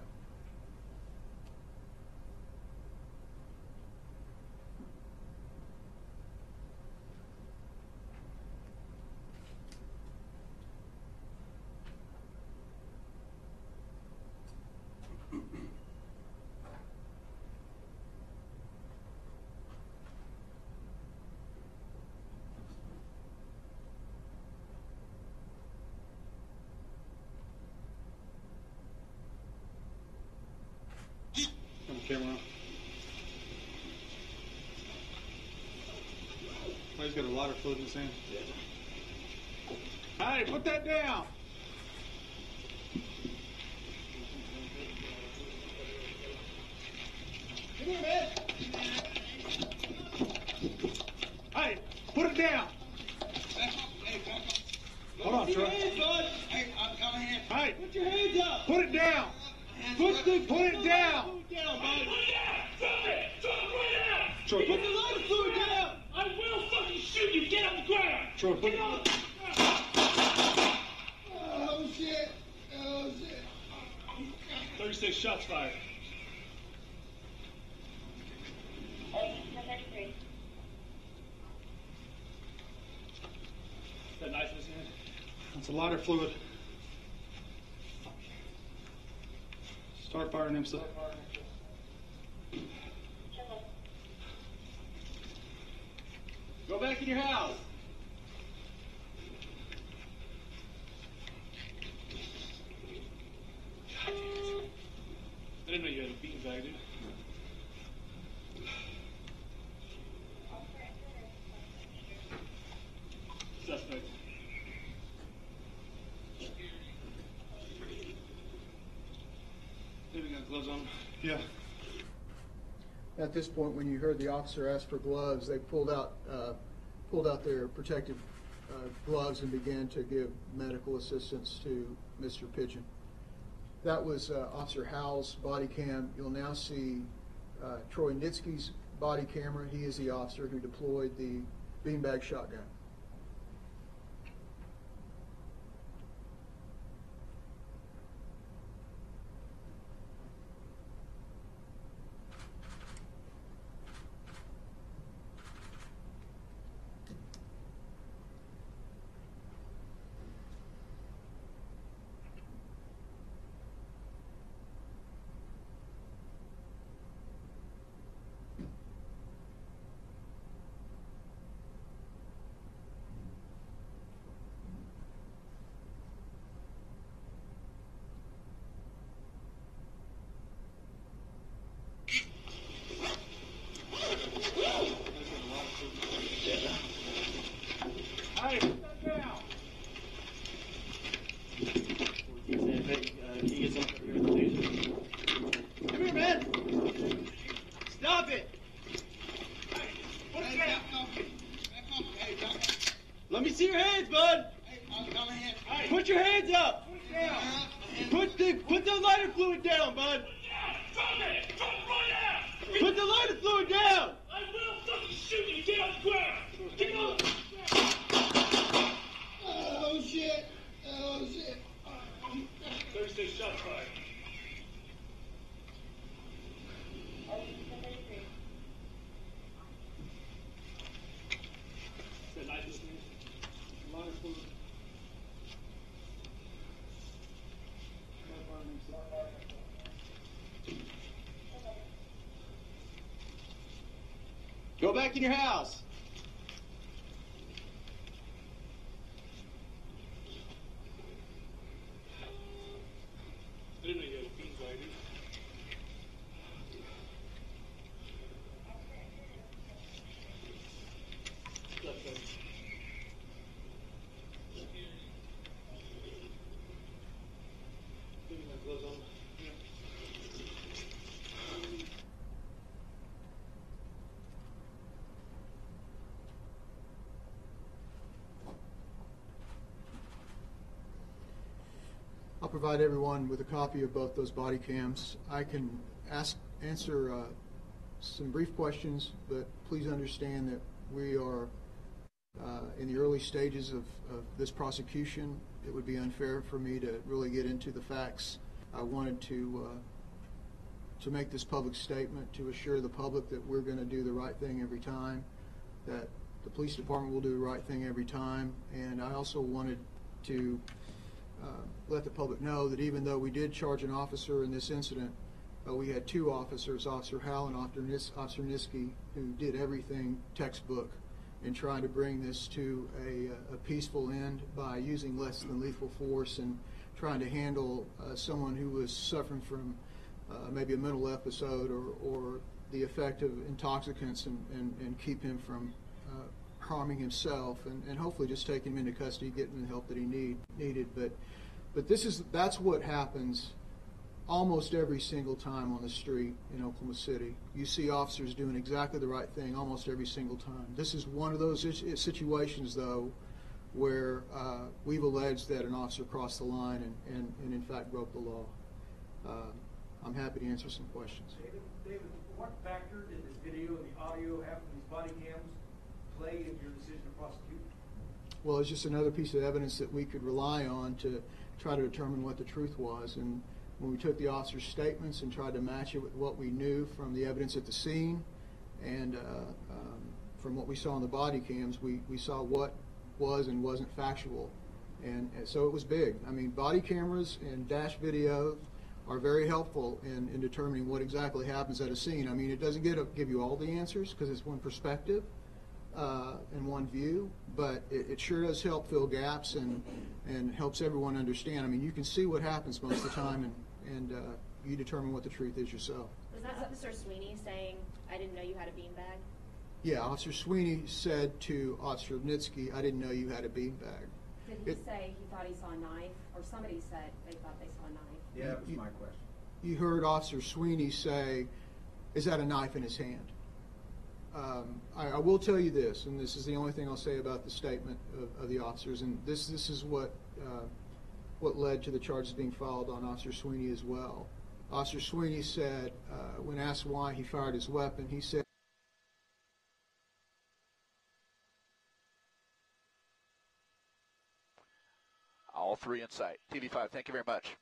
camera on. Oh, he's got a lot of fluid in his hand. Hey, put that down! Come here, man! Hey, put it down! Hold on, Troy. Hey, put your hands up! Put it down! Put it down! Troy, put the lighter fluid down! I will fucking shoot you! Get on the ground! Troy, put it on. Oh shit! Oh shit! 36 shots fired. That knife in his hand? That's a lighter fluid. Start firing him, sir. Go back in your house. I didn't know you had a bean bag, dude. Suspect. Maybe got gloves on. Yeah. At this point, when you heard the officer ask for gloves, they pulled out their protective gloves and began to give medical assistance to Mr. Pigeon. That was Officer Howell's body cam. You'll now see Troy Nitsky's body camera. He is the officer who deployed the beanbag shotgun. Let me see your hands, bud. Hey, put your hands up. Put the lighter fluid down, bud. Put the lighter fluid down. I will fucking shoot you. Get on the ground. Get on. Oh shit. Oh shit. 36 shots fired. Go back in your house. I didn't know you had a bean bag, dude. I'll provide everyone with a copy of both those body cams. I can answer some brief questions, but please understand that we are in the early stages of this prosecution. It would be unfair for me to really get into the facts. I wanted to make this public statement to assure the public that we're going to do the right thing every time, that the police department will do the right thing every time, and I also wanted to let the public know that even though we did charge an officer in this incident, we had two officers, Officer Howell and Officer Niskey, who did everything textbook in trying to bring this to a peaceful end by using less than lethal force and trying to handle someone who was suffering from maybe a mental episode or the effect of intoxicants and keep him from harming himself and hopefully just take him into custody, get him the help that he needed. But that's what happens almost every single time on the street in Oklahoma City. You see officers doing exactly the right thing almost every single time. This is one of those situations, though, where we've alleged that an officer crossed the line and in fact broke the law. I'm happy to answer some questions. David, what factor did this video and the audio have from these body cams play in your decision to prosecute? Well, it's just another piece of evidence that we could rely on to try to determine what the truth was. And when we took the officer's statements and tried to match it with what we knew from the evidence at the scene and from what we saw on the body cams, we saw what was and wasn't factual. And so it was big. I mean, body cameras and dash video are very helpful in determining what exactly happens at a scene. I mean, it doesn't give you all the answers because it's one perspective and one view, but it sure does help fill gaps and helps everyone understand. I mean, you can see what happens most of the time, and you determine what the truth is yourself. Was that Officer Sweeney saying, "I didn't know you had a beanbag"? Yeah, Officer Sweeney said to Officer Nitsky, "I didn't know you had a beanbag." Did he say he thought he saw a knife, or somebody said they thought they saw a knife? Yeah, that was my question. You heard Officer Sweeney say, "Is that a knife in his hand?" I will tell you this, and this is the only thing I'll say about the statement of the officers, and this is what led to the charges being filed on Officer Sweeney as well. Officer Sweeney said, when asked why he fired his weapon, he said, All three in sight. TV5, thank you very much.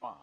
Come on.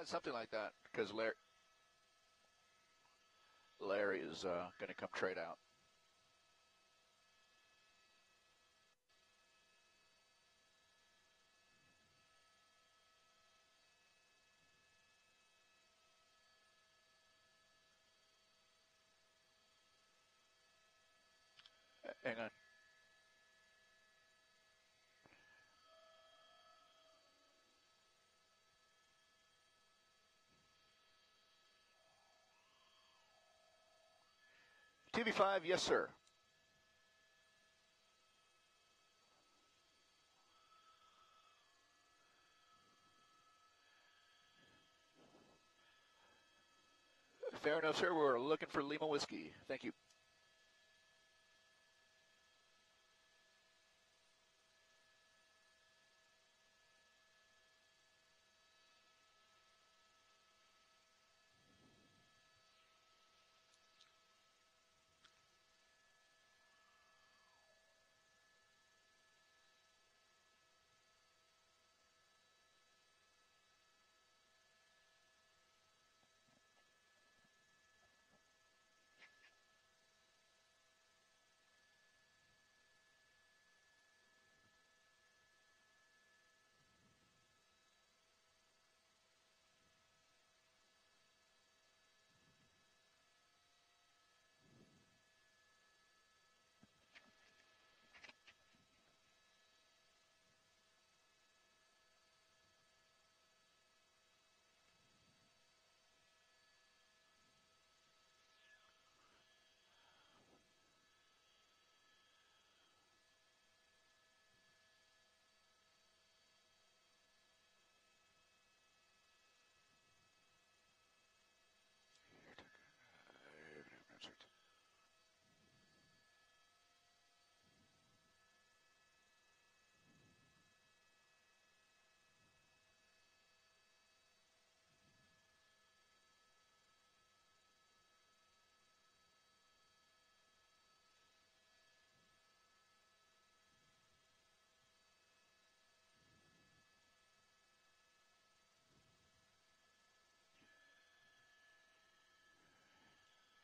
Something like that, because Larry is going to come trade out. Hang on. TV5, yes, sir. Fair enough, sir. We're looking for Lima Whiskey. Thank you.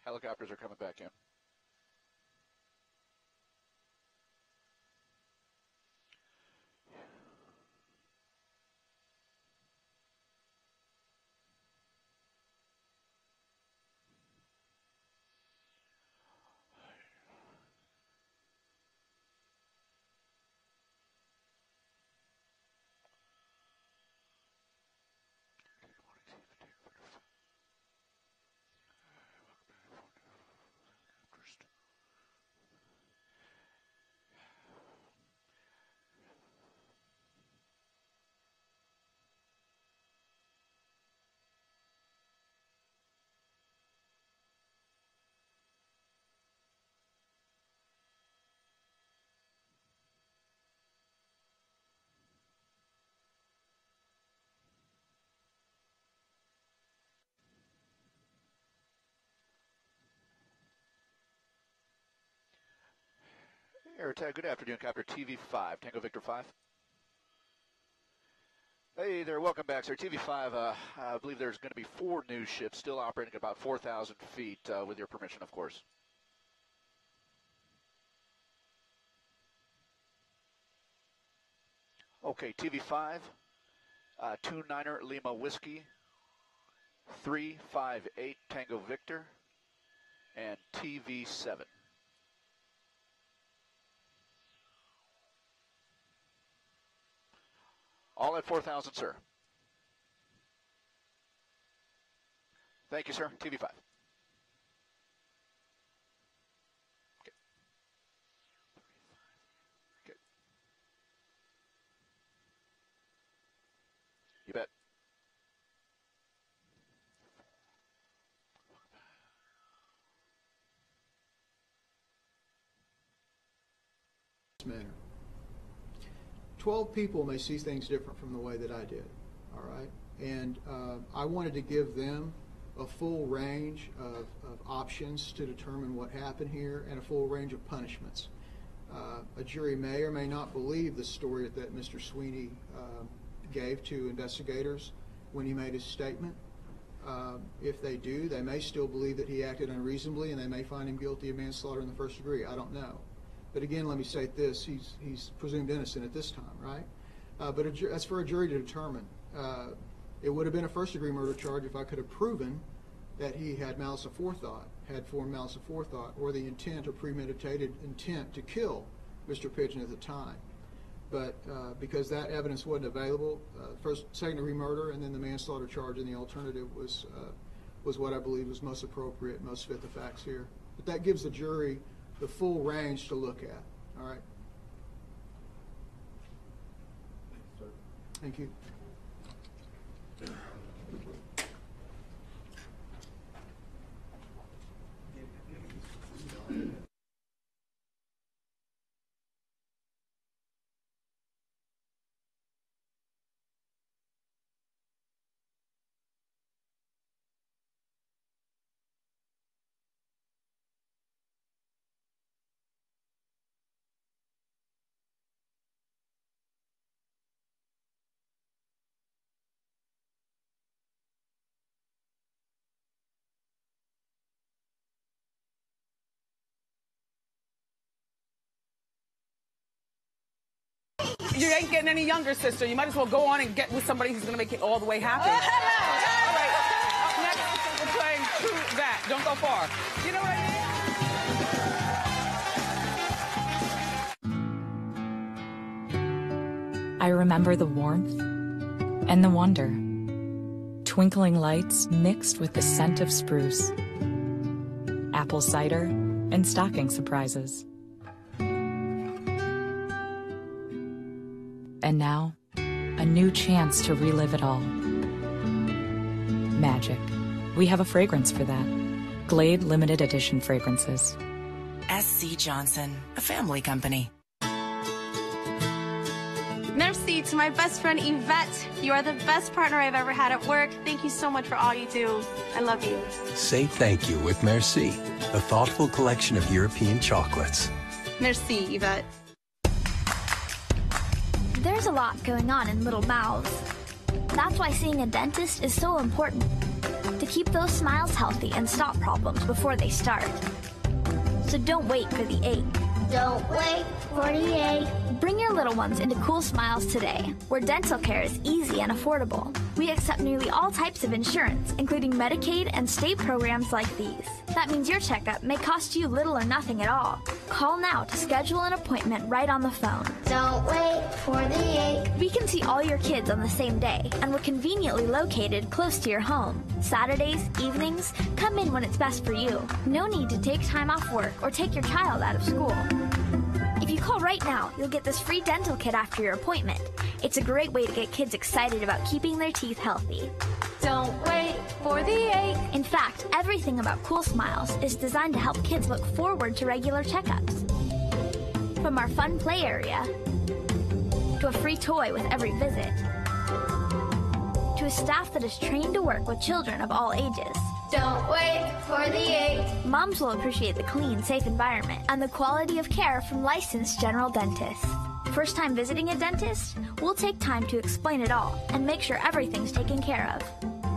Helicopters are coming back in. Good afternoon, Copter TV5, Tango Victor 5. Hey there, welcome back, sir. TV5, I believe there's going to be 4 news ships still operating at about 4,000 feet, with your permission, of course. Okay, TV5, 29er Lima Whiskey, 358 Tango Victor, and TV7. All at 4,000, sir. Thank you, sir. TV5. Okay. Okay. You bet. Manner. 12 people may see things different from the way that I did, all right? And I wanted to give them a full range of options to determine what happened here and a full range of punishments. A jury may or may not believe the story that Mr. Sweeney gave to investigators, when he made his statement. If they do, they may still believe that he acted unreasonably, and they may find him guilty of manslaughter in the first degree. I don't know. But again, let me say this: he's presumed innocent at this time, right? But that's for a jury to determine. It would have been a first-degree murder charge if I could have proven that he had malice aforethought, had formed malice aforethought, or the intent or premeditated intent to kill Mr. Pigeon at the time. But because that evidence wasn't available, second-degree murder and then the manslaughter charge, and the alternative was what I believe was most appropriate, most fit the facts here. But that gives the jury the full range to look at. All right. Thank you. You ain't getting any younger, sister. You might as well go on and get with somebody who's going to make it all the way happy. All right, up next, we're playing True That. Don't go far. You know what I mean? I remember the warmth and the wonder. Twinkling lights mixed with the scent of spruce. Apple cider and stocking surprises. And now, a new chance to relive it all. Magic. We have a fragrance for that. Glade Limited Edition Fragrances. SC Johnson, a family company. Merci to my best friend Yvette. You are the best partner I've ever had at work. Thank you so much for all you do. I love you. Say thank you with Merci, a thoughtful collection of European chocolates. Merci, Yvette. There's a lot going on in little mouths. That's why seeing a dentist is so important, to keep those smiles healthy and stop problems before they start. So don't wait for the ache. Don't wait for the ache. Bring your little ones into Cool Smiles today, where dental care is easy and affordable. We accept nearly all types of insurance, including Medicaid and state programs like these. That means your checkup may cost you little or nothing at all. Call now to schedule an appointment right on the phone. Don't wait for the ache. We can see all your kids on the same day, and we're conveniently located close to your home. Saturdays, evenings, come in when it's best for you. No need to take time off work or take your child out of school. If you call right now, you'll get this free dental kit after your appointment. It's a great way to get kids excited about keeping their teeth healthy. Don't wait for the ache. In fact, everything about Cool Smiles is designed to help kids look forward to regular checkups. From our fun play area, to a free toy with every visit, to a staff that is trained to work with children of all ages. Don't wait for the ache. Moms will appreciate the clean, safe environment and the quality of care from licensed general dentists. First time visiting a dentist? We'll take time to explain it all and make sure everything's taken care of.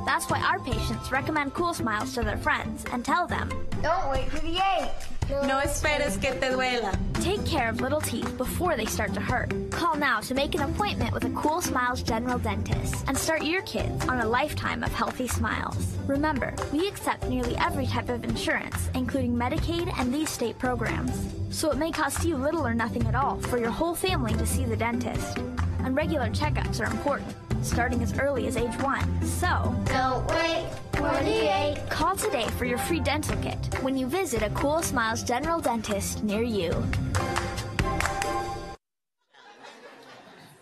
That's why our patients recommend Cool Smiles to their friends and tell them, don't wait for the ache. No esperes que te duela. Take care of little teeth before they start to hurt. Call now to make an appointment with a Cool Smiles general dentist and start your kids on a lifetime of healthy smiles. Remember, we accept nearly every type of insurance, including Medicaid and these state programs. So it may cost you little or nothing at all for your whole family to see the dentist. And regular checkups are important, starting as early as age 1. So, don't wait for the ache. Call today for your free dental kit when you visit a Cool Smiles general dentist near you.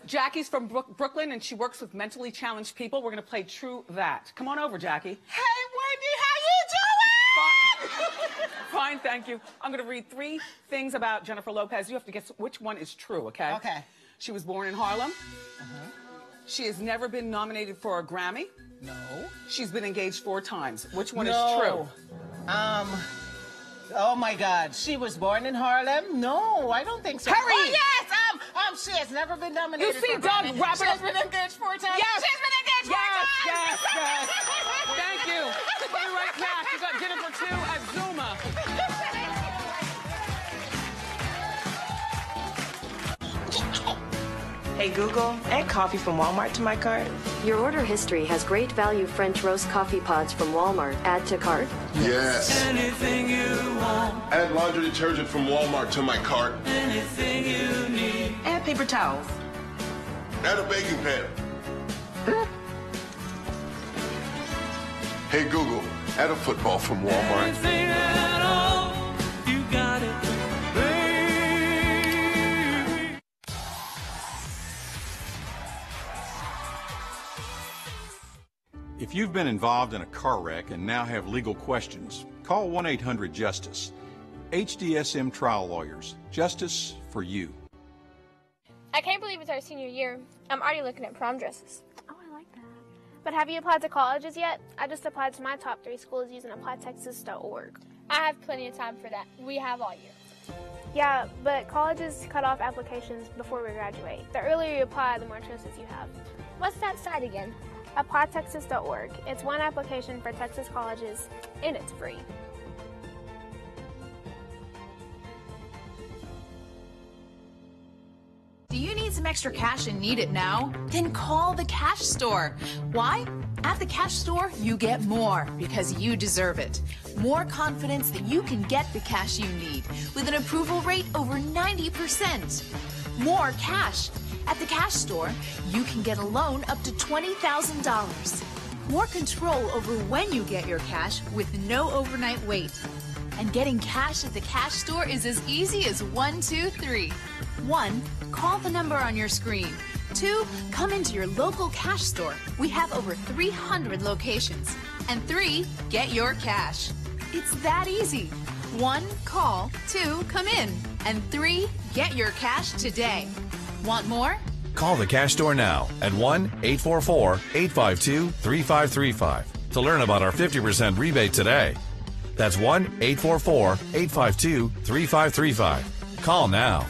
Jackie's from Brooklyn, and she works with mentally challenged people. We're going to play True That. Come on over, Jackie. Hey, Wendy, how you doing? Fine, thank you. I'm going to read 3 things about Jennifer Lopez. You have to guess which one is true, okay? Okay. She was born in Harlem. She has never been nominated for a Grammy. No. She's been engaged 4 times. Which one is true? Oh my God, she was born in Harlem? No, I don't think so. Hurry! Oh yes, she has never been nominated. You see for Doug Grammy. Robert? She has been engaged 4 times. Yes. She's been engaged Yes, yes, yes. Thank you. We'll be right back. You got dinner for two at Zuma. Hey Google, add coffee from Walmart to my cart. Your order history has great value French roast coffee pods from Walmart. Add to cart. Yes. Anything you want. Add laundry detergent from Walmart to my cart. Anything you need. Add paper towels. Add a baking pan. Hey Google, add a football from Walmart. Anything at all, you got it, baby. If you've been involved in a car wreck and now have legal questions, call 1-800-JUSTICE. HDSM Trial Lawyers. Justice for you. I can't believe it's our senior year. I'm already looking at prom dresses. Oh, I like that. But have you applied to colleges yet? I just applied to my top 3 schools using applytexas.org. I have plenty of time for that. We have all year. Yeah, but colleges cut off applications before we graduate. The earlier you apply, the more chances you have. What's that site again? Applytexas.org. It's one application for Texas colleges, and it's free. Do you need some extra cash and need it now? Then call the Cash Store. Why? At the Cash Store, you get more because you deserve it. More confidence that you can get the cash you need with an approval rate over 90%. More cash. At the Cash Store, you can get a loan up to $20,000. More control over when you get your cash with no overnight wait. And getting cash at the Cash Store is as easy as 1, 2, 3. 1, call the number on your screen. 2, come into your local Cash Store. We have over 300 locations. And 3, get your cash. It's that easy. 1, call. 2, come in. And 3, get your cash today. Want more? Call the Cash Store now at 1-844-852-3535 to learn about our 50% rebate today. That's 1-844-852-3535. Call now.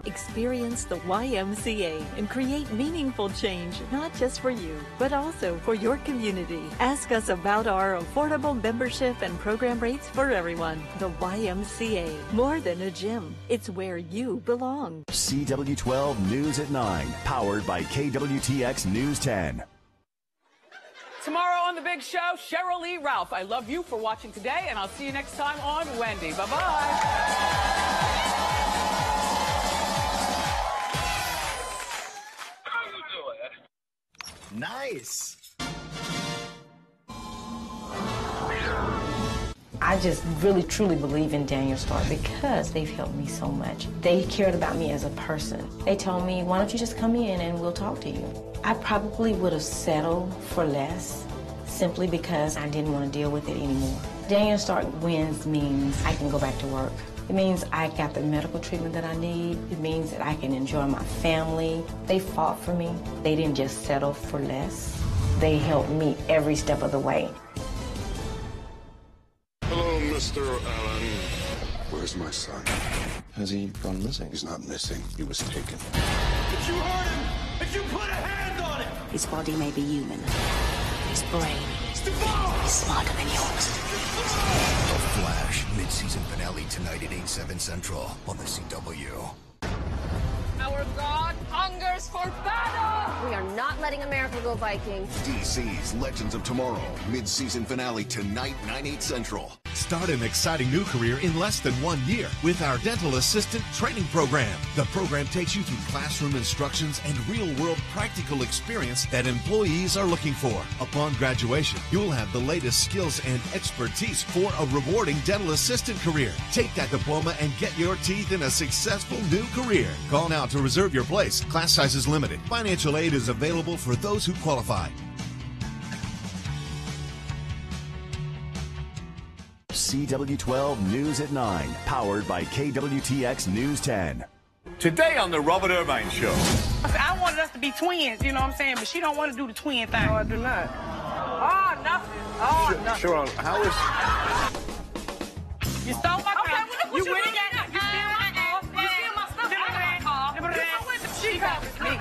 Experience the YMCA and create meaningful change, not just for you, but also for your community. Ask us about our affordable membership and program rates for everyone. The YMCA, more than a gym. It's where you belong. CW12 News at 9, powered by KWTX News 10. Tomorrow on The Big Show, Cheryl Lee Ralph. I love you for watching today, and I'll see you next time on Wendy. Bye-bye. Nice. I just really, truly believe in Daniel Starr because they've helped me so much. They cared about me as a person. They told me, why don't you just come in and we'll talk to you. I probably would have settled for less simply because I didn't want to deal with it anymore. Daniel Starr wins means I can go back to work. It means I got the medical treatment that I need. It means that I can enjoy my family. They fought for me. They didn't just settle for less. They helped me every step of the way. Hello, Mr. Allen. Where's my son? Has he gone missing? He's not missing. He was taken. If you hurt him, if you put a hand on it. His body may be human. His brain is smarter than yours. The Flash, mid-season finale tonight at 8/7 Central on the CW. Our God hungers for battle! We are not letting America go Vikings. DC's Legends of Tomorrow, mid-season finale tonight, 9/8 Central. Start an exciting new career in less than 1 year with our Dental Assistant Training Program. The program takes you through classroom instructions and real-world practical experience that employees are looking for. Upon graduation, you'll have the latest skills and expertise for a rewarding dental assistant career. Take that diploma and get your teeth in a successful new career. Call now to reserve your place. Class size is limited. Financial aid is available for those who qualify. CW12 News at 9, powered by KWTX News 10. Today on the Robert Irvine Show. I wanted us to be twins, you know what I'm saying? But she don't want to do the twin thing. No, I do not. Oh, nothing. Oh, nothing. Sharon, how is... You stole my car. You went and got it. You steal my stuff. You steal my stuff. She got me.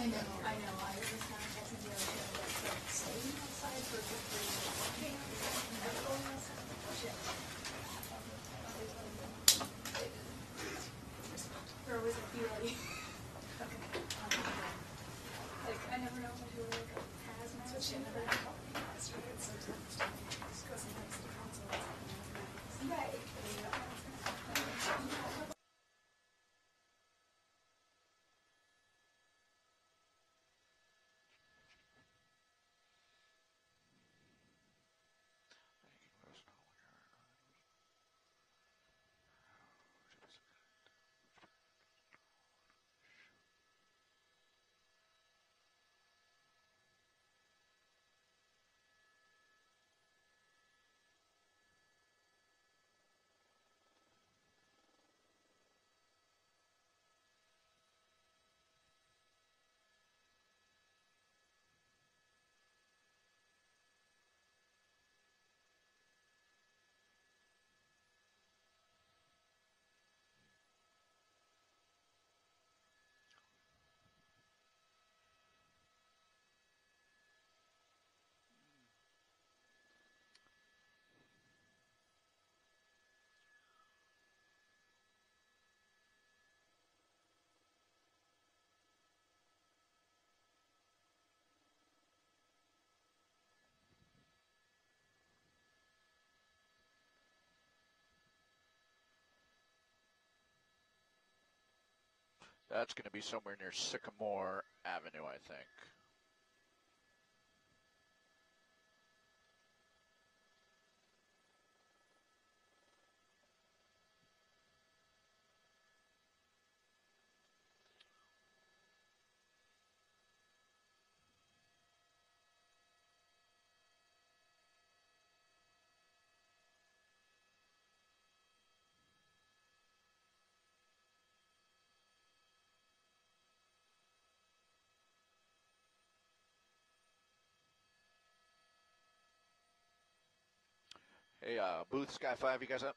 I know. I was just kind of texting the other day, like, staying outside for 15 minutes. Never going outside. Shit. Or was it you, like, like, I never know if you were like a hazmat. So she never had help me last week. So sometimes just go sometimes to the console. Right. That's going to be somewhere near Sycamore Avenue, I think. Hey, Booth, Sky 5, you guys up?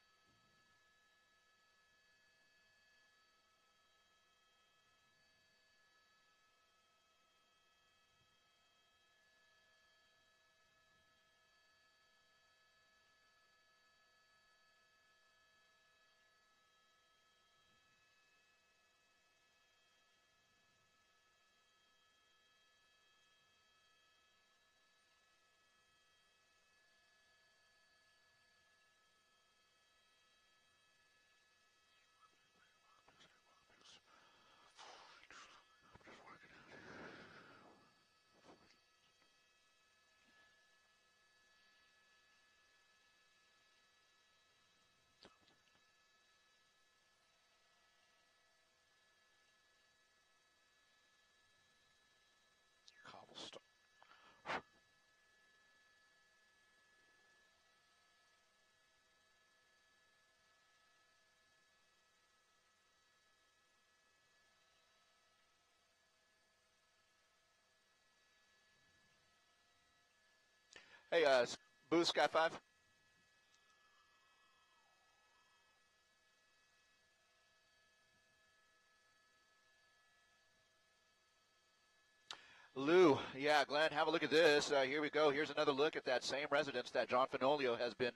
Cobblestone. Hey, Booth, Sky 5. Lou, yeah, Glenn, have a look at this. Here we go. Here's another look at that same residence that John Fenolio has been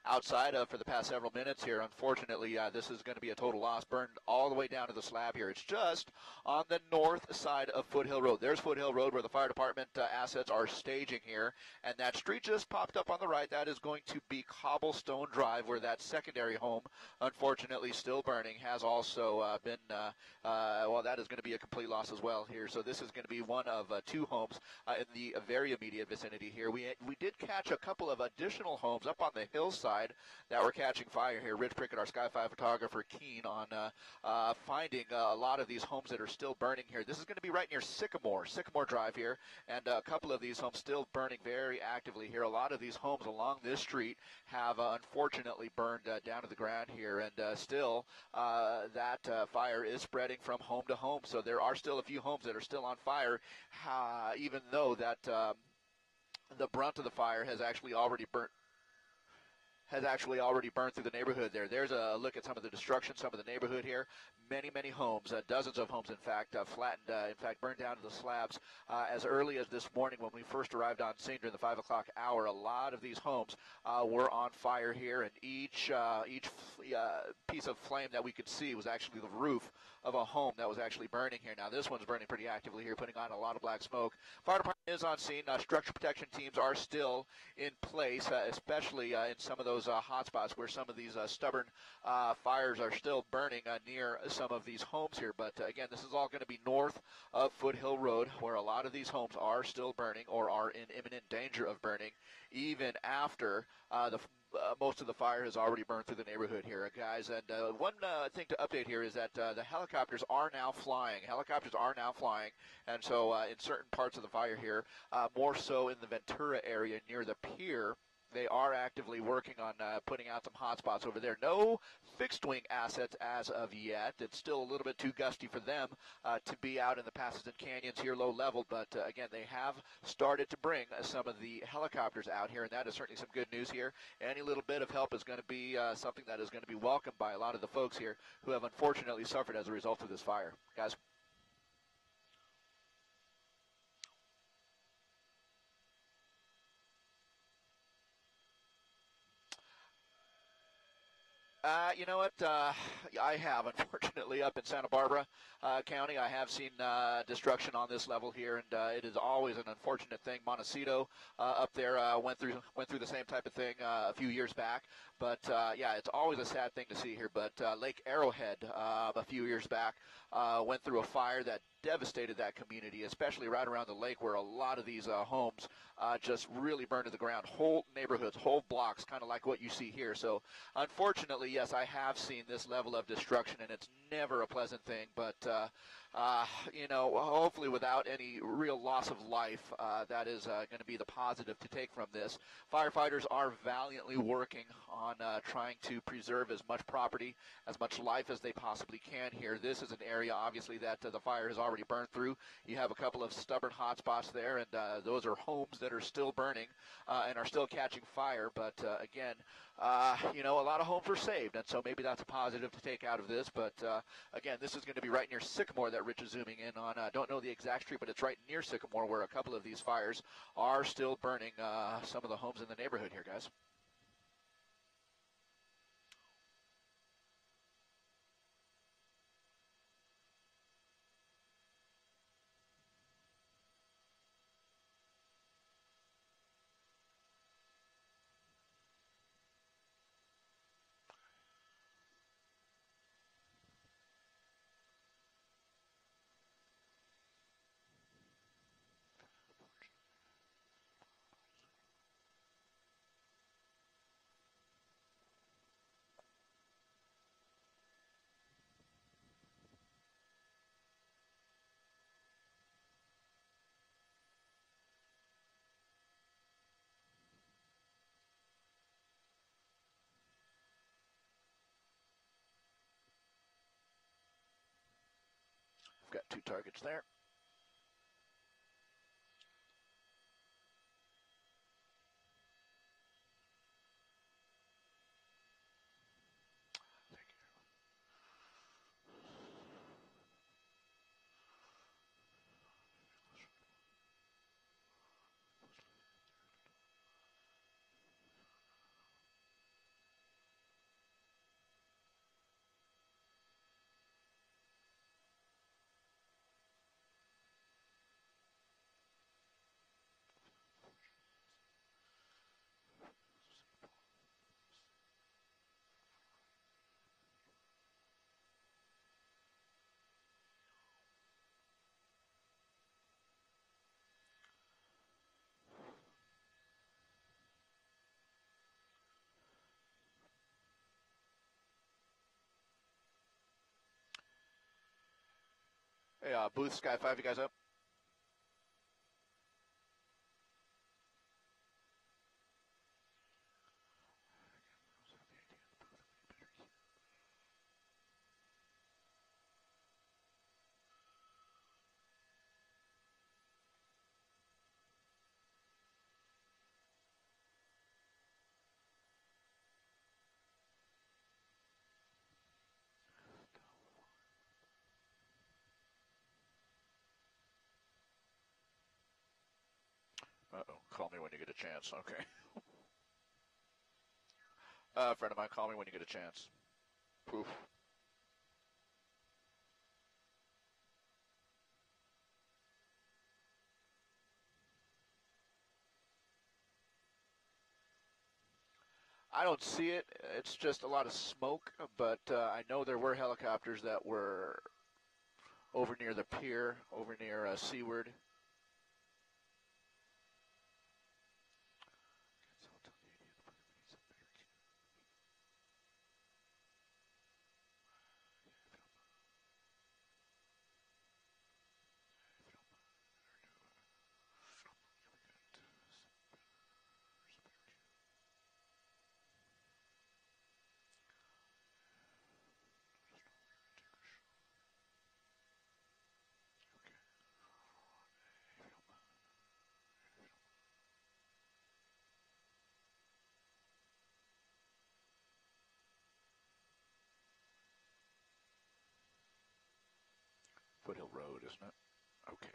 outside of for the past several minutes here. Unfortunately, this is going to be a total loss, burned all the way down to the slab here. It's just on the north side of Foothill Road. There's Foothill Road where the fire department assets are staging here, and that street just popped up on the right. That is going to be Cobblestone Drive, where that secondary home, unfortunately still burning, has also been, well, that is going to be a complete loss as well here. So this is going to be one of two homes in the very immediate vicinity here. We did catch a couple of additional homes up on the hillside that were catching fire here. Rich Prickett, our Sky 5 photographer, keen on finding a lot of these homes that are still burning here. This is going to be right near Sycamore Drive here, and a couple of these homes still burning very actively here. A lot of these homes along this street have unfortunately burned down to the ground here, and still that fire is spreading from home to home. So there are still a few homes that are still on fire, even though that the brunt of the fire has actually already burnt. has actually already burned through the neighborhood there. There's a look at some of the destruction, some of the neighborhood here. Many, many homes, dozens of homes, in fact, flattened, in fact, burned down to the slabs as early as this morning when we first arrived on scene during the 5 o'clock hour. A lot of these homes were on fire here, and each piece of flame that we could see was actually the roof of a home that was actually burning here. Now, this one's burning pretty actively here, putting on a lot of black smoke. Fire department is on scene. Structure protection teams are still in place, especially in some of those hot spots where some of these stubborn fires are still burning near some of these homes here. But again, this is all going to be north of Foothill Road, where a lot of these homes are still burning or are in imminent danger of burning, even after most of the fire has already burned through the neighborhood here, guys. And one thing to update here is that the helicopters are now flying. Helicopters are now flying, and so in certain parts of the fire here, more so in the Ventura area near the pier, they are actively working on putting out some hot spots over there. No fixed-wing assets as of yet. It's still a little bit too gusty for them to be out in the passes and canyons here low level, but again, they have started to bring some of the helicopters out here, and that is certainly some good news here. Any little bit of help is going to be something that is going to be welcomed by a lot of the folks here who have unfortunately suffered as a result of this fire. Guys? You know what? I have, unfortunately, up in Santa Barbara County, I have seen destruction on this level here, and it is always an unfortunate thing. Montecito up there went through the same type of thing a few years back. But, yeah, it's always a sad thing to see here. But Lake Arrowhead a few years back went through a fire that devastated that community, especially right around the lake where a lot of these homes just really burned to the ground. Whole neighborhoods, whole blocks, kind of like what you see here. So, unfortunately, yes, I have seen this level of destruction, and it's never a pleasant thing. But, you know, hopefully without any real loss of life, that is going to be the positive to take from this. Firefighters are valiantly working on trying to preserve as much property, as much life as they possibly can here. This is an area, obviously, that the fire has already burned through. You have a couple of stubborn hot spots there, and those are homes that are still burning and are still catching fire. But, again, you know, a lot of homes were saved, and so maybe that's a positive to take out of this. But, again, this is going to be right near Sycamore that Rich is zooming in on. I don't know the exact street, but it's right near Sycamore where a couple of these fires are still burning some of the homes in the neighborhood here, guys. We've got 2 targets there. Hey, Booth, Sky 5, you guys up? Uh-oh. Call me when you get a chance. Okay. Friend of mine, call me when you get a chance. Poof. I don't see it. It's just a lot of smoke, but I know there were helicopters that were over near the pier, over near Seaward. Foothill Road, isn't it? Okay.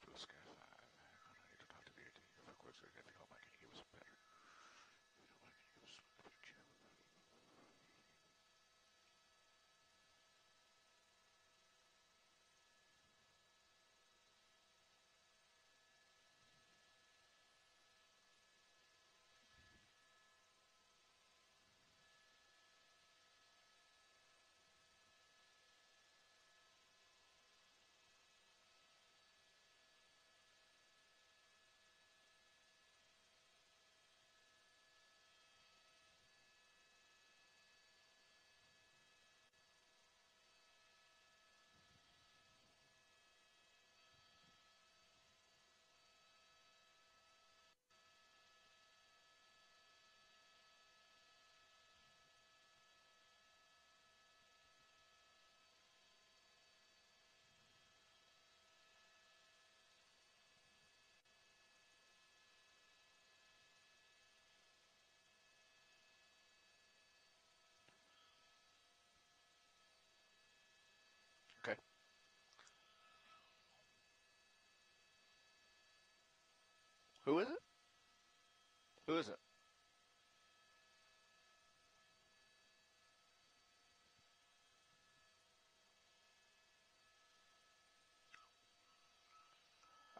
Blue Sky 5. I need to talk to the AT. Of course, if you don't mind, can you give us a better? If you don't mind, can you give us a picture? Okay. Who is it? Who is it?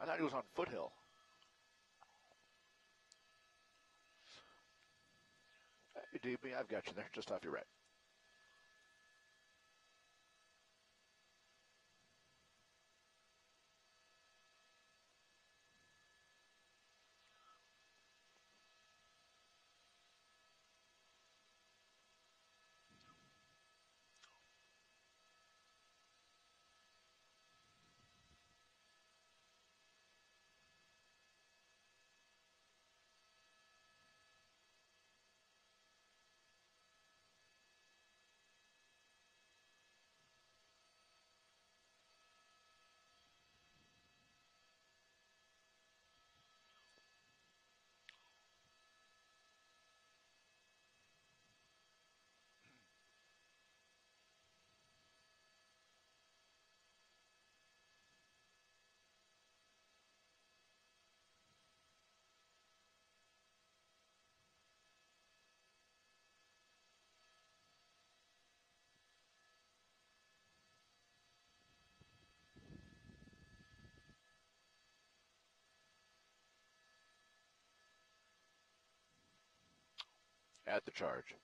I thought he was on Foothill. Hey, DB, I've got you there, just off your right. At the charge.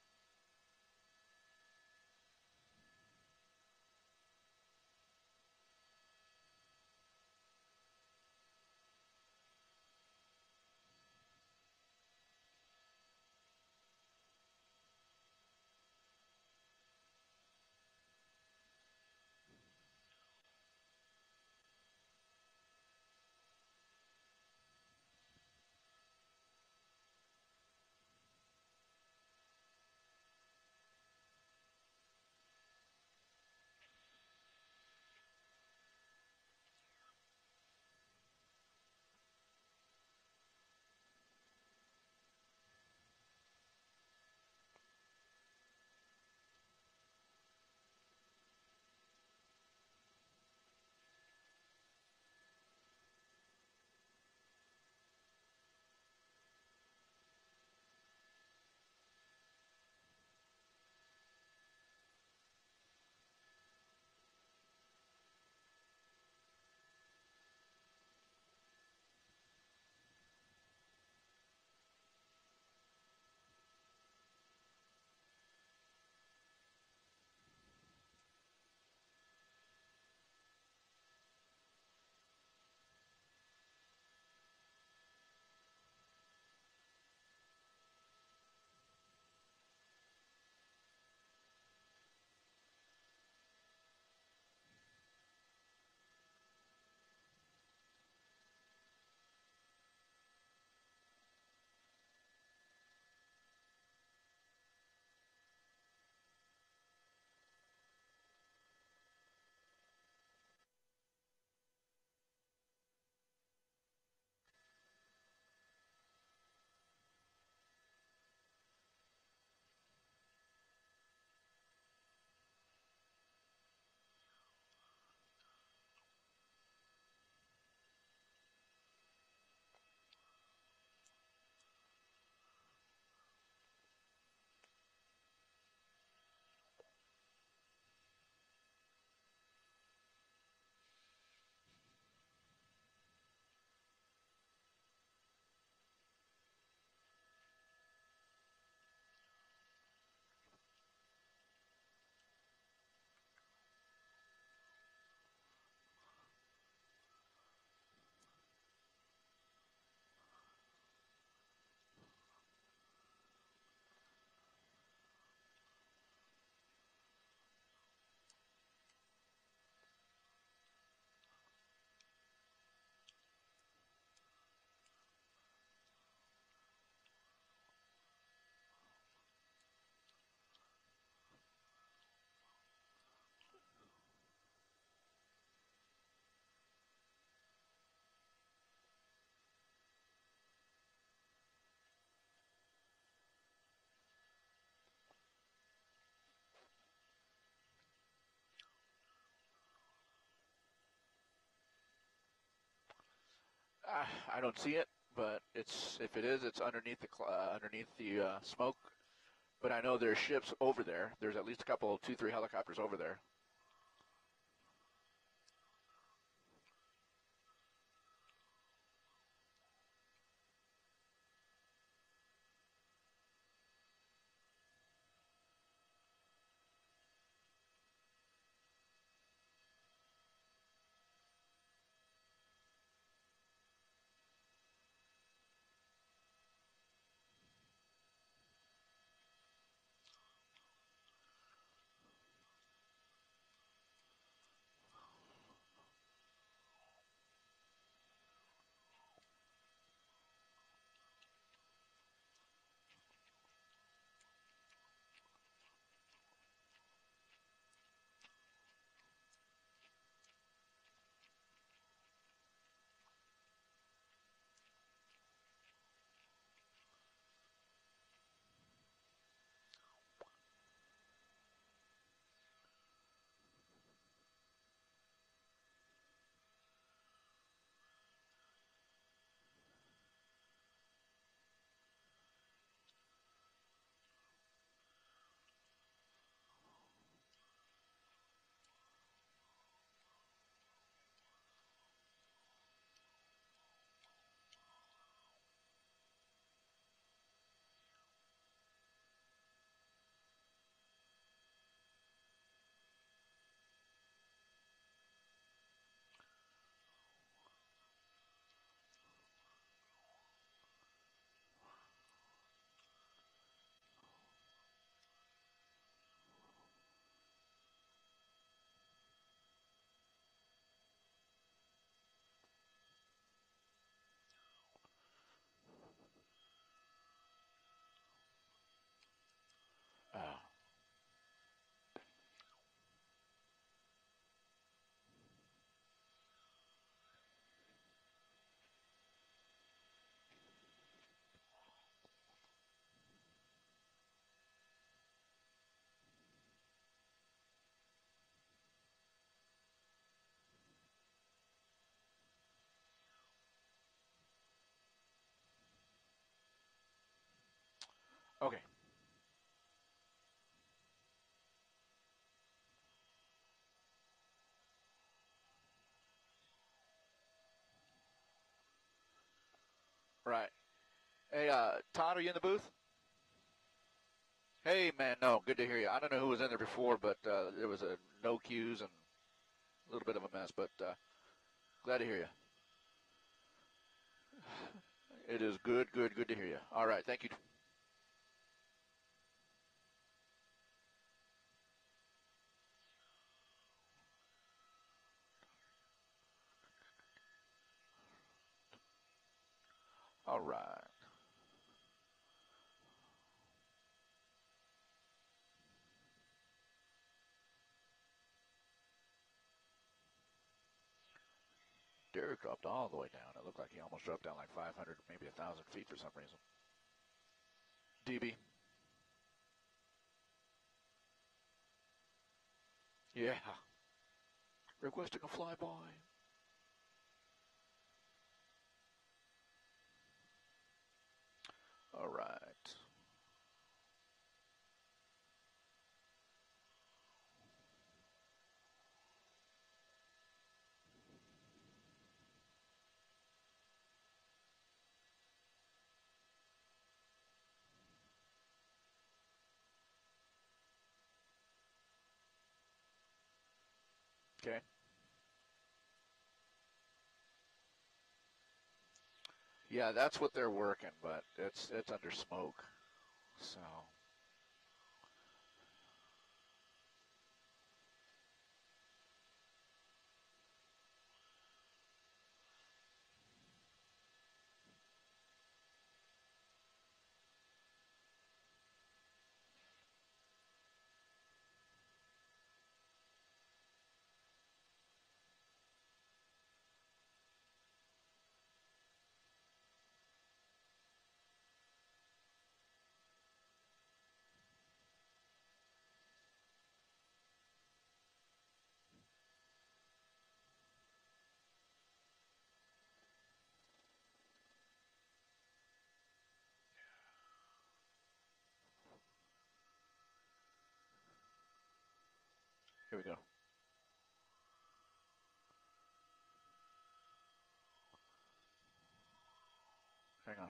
I don't see it, but if it is, it's underneath the smoke. But I know there's ships over there. There's at least a couple, 2-3 helicopters over there. Okay. Right. Hey, Todd, are you in the booth? Hey, man, no, good to hear you. I don't know who was in there before, but there was no cues and a little bit of a mess, but glad to hear you. It is good to hear you. All right, thank you. All right. Derek dropped all the way down. It looked like he almost dropped down like 500, maybe 1,000 feet for some reason. DB. Yeah. Requesting a flyby. All right. Okay. Yeah, that's what they're working, but it's under smoke. So. we go. Hang on.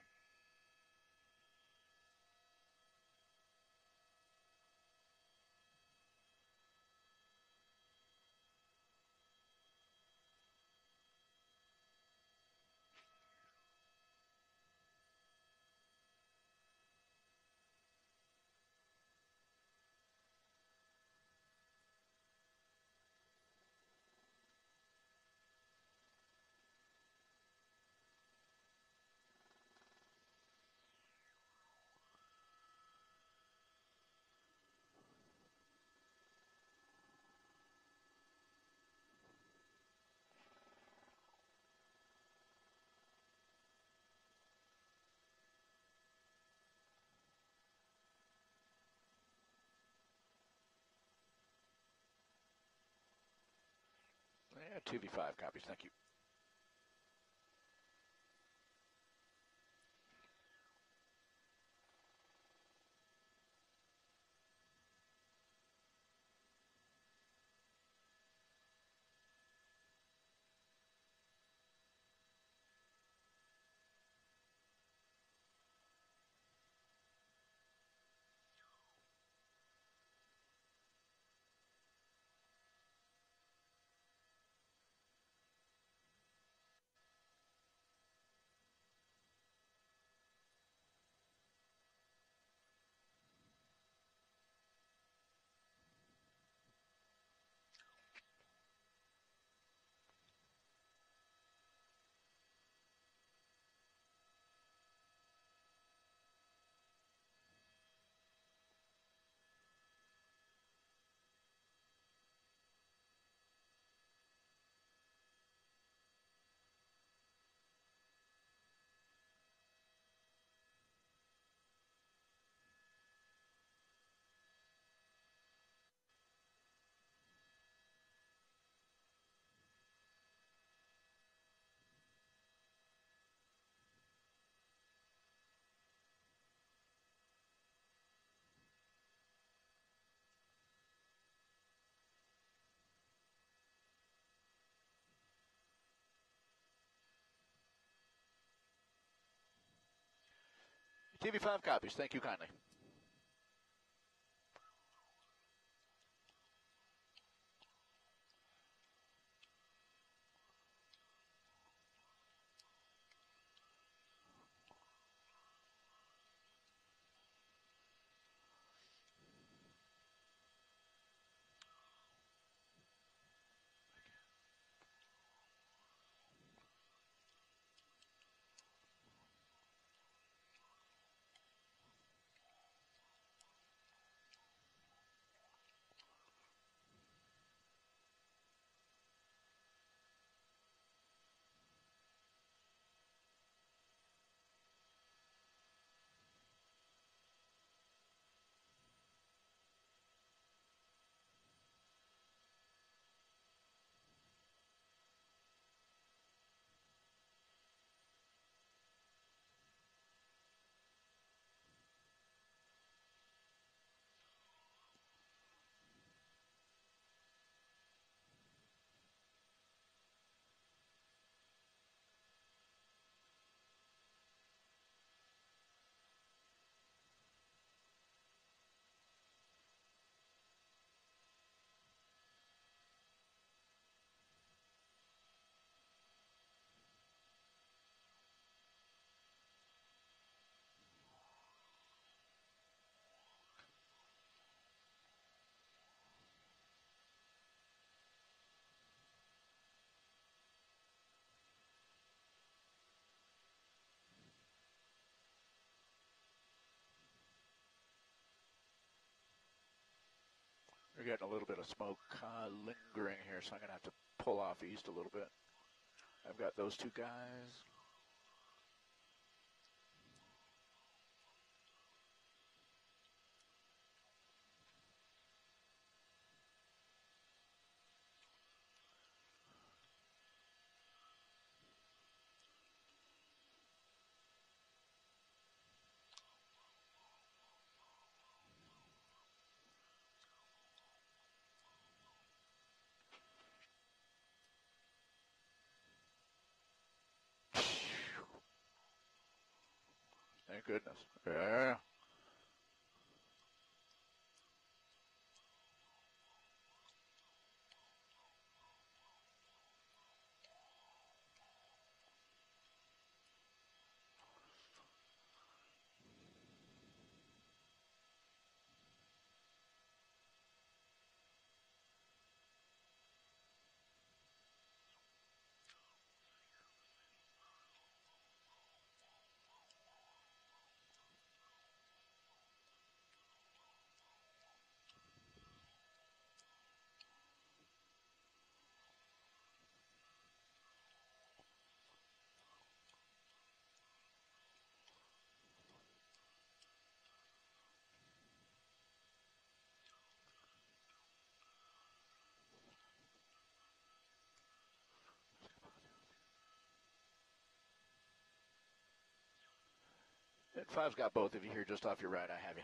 Yeah, 2v5 copies. Thank you. TV5 copies. Thank you kindly. We're getting a little bit of smoke lingering here, so I'm going to have to pull off east a little bit. I've got those two guys. Thank goodness. Yeah. And 5's got both of you here just off your right. I have you.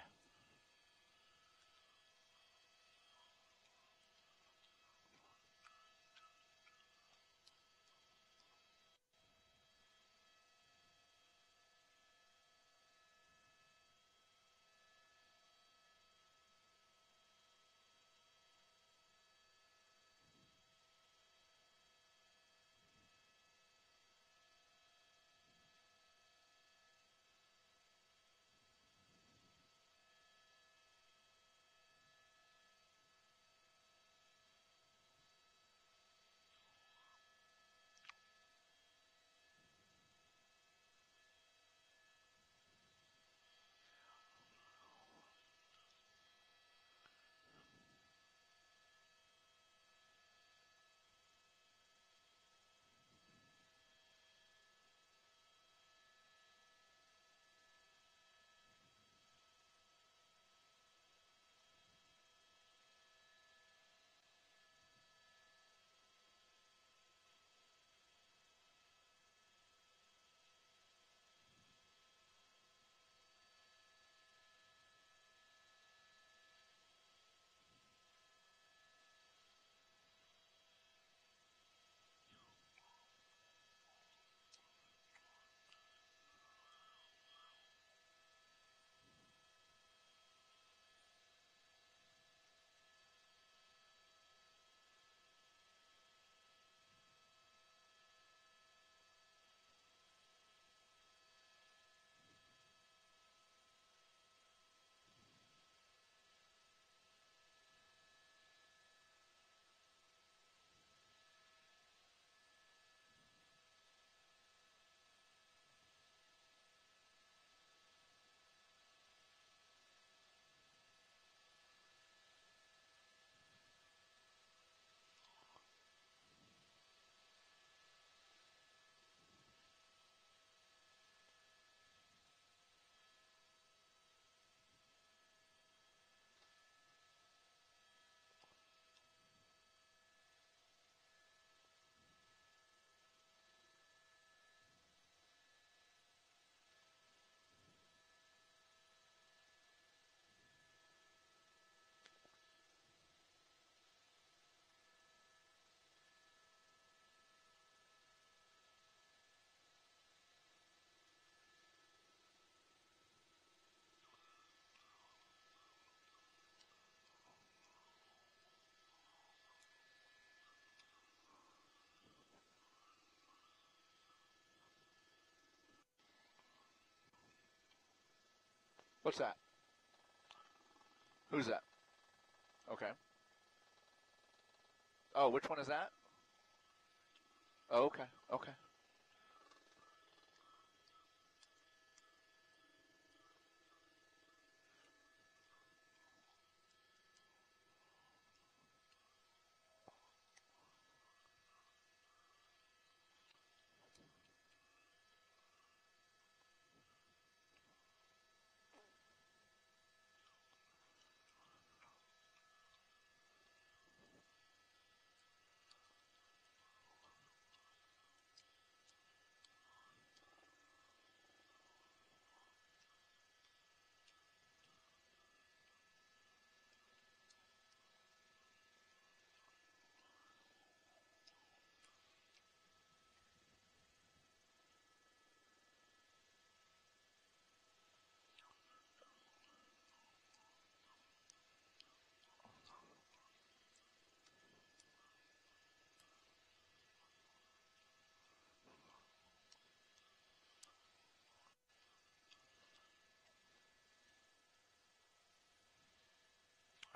What's that? Who's that? Okay. Oh, which one is that? Oh, okay. Okay.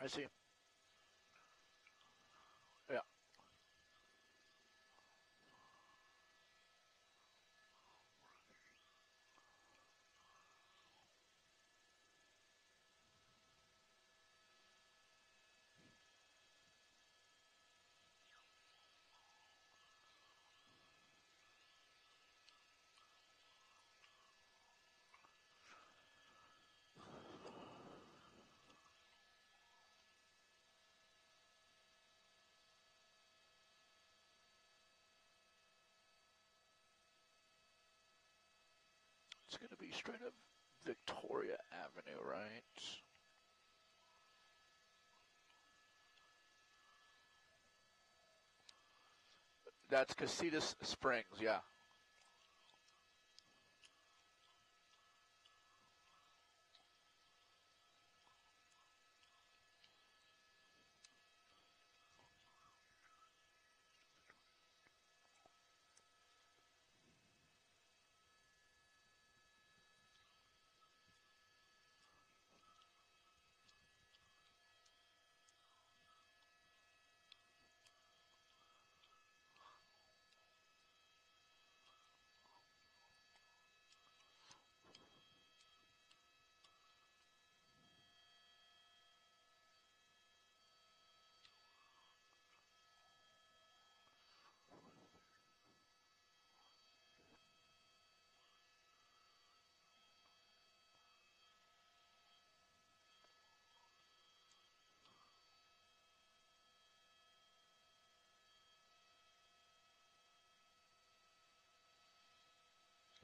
I see. Yeah. It's going to be straight up Victoria Avenue, right? That's Casitas Springs, yeah.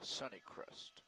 Sunnycrest.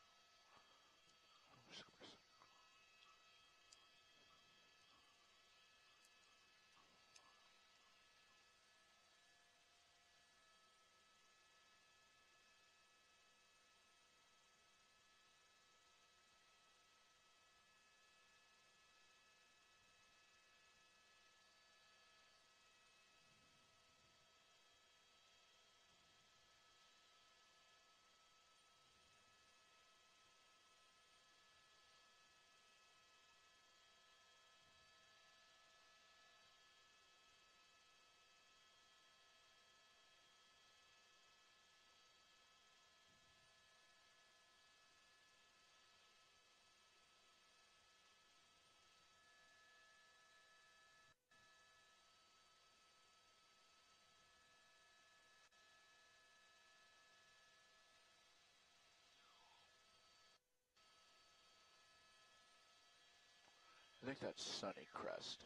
I think that's Sunnycrest.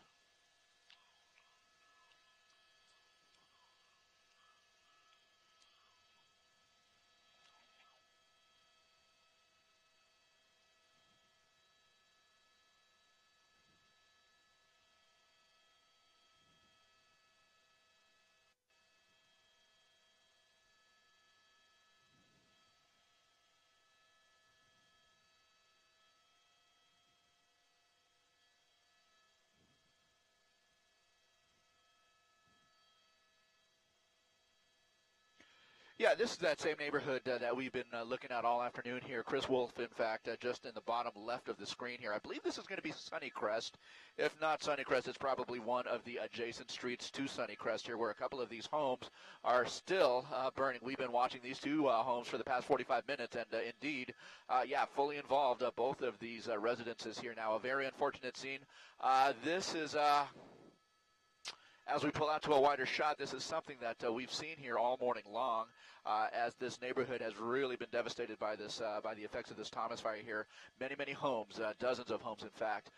Yeah, this is that same neighborhood that we've been looking at all afternoon here. Chris Wolf, in fact, just in the bottom left of the screen here. I believe this is going to be Sunnycrest. If not Sunnycrest, it's probably one of the adjacent streets to Sunnycrest here, where a couple of these homes are still burning. We've been watching these two homes for the past 45 minutes, and indeed, fully involved, both of these residences here now. A very unfortunate scene. This is... As we pull out to a wider shot, this is something that we've seen here all morning long, as this neighborhood has really been devastated by this, by the effects of this Thomas fire here. Many, many homes, dozens of homes, in fact.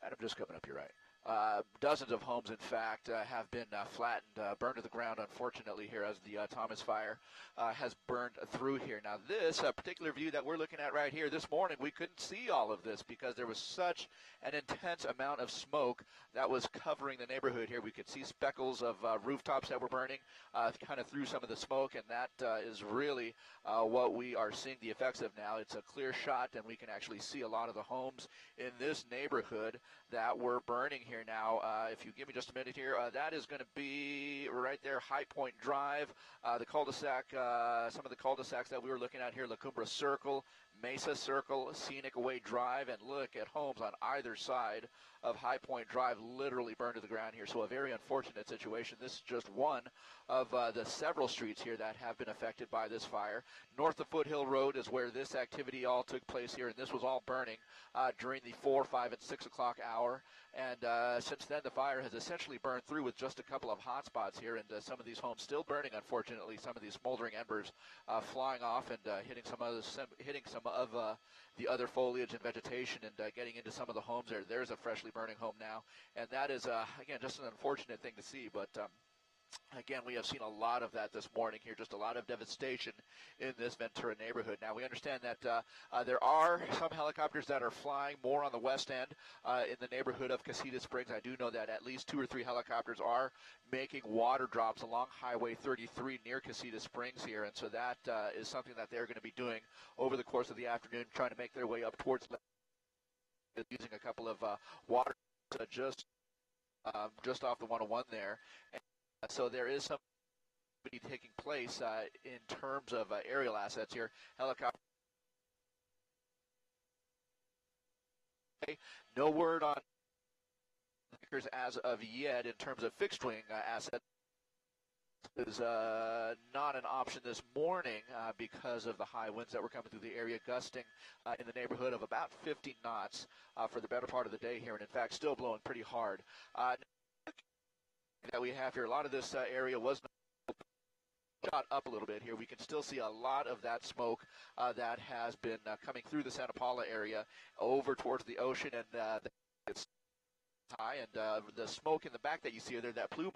Adam, just coming up here, right? Dozens of homes, in fact, have been flattened, burned to the ground, unfortunately, here as the Thomas fire has burned through here. Now, this particular view that we're looking at right here this morning, we couldn't see all of this because there was such an intense amount of smoke that was covering the neighborhood here. We could see speckles of rooftops that were burning kind of through some of the smoke, and that is really what we are seeing the effects of now. It's a clear shot, and we can actually see a lot of the homes in this neighborhood that were burning here now. If you give me just a minute here, that is going to be right there, High Point Drive, the cul-de-sac, some of the cul-de-sacs that we were looking at here, La Cumbra Circle, Mesa Circle, Scenic Way Drive, and look at homes on either side of High Point Drive literally burned to the ground here. So a very unfortunate situation. This is just one of the several streets here that have been affected by this fire. North of Foothill Road is where this activity all took place here, and this was all burning during the 4, 5, and 6 o'clock hour. And since then, the fire has essentially burned through with just a couple of hot spots here, and some of these homes still burning, unfortunately. Some of these smoldering embers flying off and hitting some of the other foliage and vegetation and getting into some of the homes there. There's a freshly burning home now, and that is, again, just an unfortunate thing to see, but again, we have seen a lot of that this morning here, just a lot of devastation in this Ventura neighborhood. Now, we understand that there are some helicopters that are flying more on the west end in the neighborhood of Casita Springs. I do know that at least 2 or 3 helicopters are making water drops along Highway 33 near Casita Springs here, and so that is something that they're going to be doing over the course of the afternoon, trying to make their way up towards using a couple of water just off the 101 there. And so there is some taking place in terms of aerial assets here. Helicopter. No word on as of yet in terms of fixed wing assets. Is not an option this morning because of the high winds that were coming through the area, gusting in the neighborhood of about 50 knots for the better part of the day here, and in fact still blowing pretty hard. That we have here, a lot of this area was shot up a little bit here. We can still see a lot of that smoke that has been coming through the Santa Paula area over towards the ocean, and it's high, and the smoke in the back that you see there, that plume,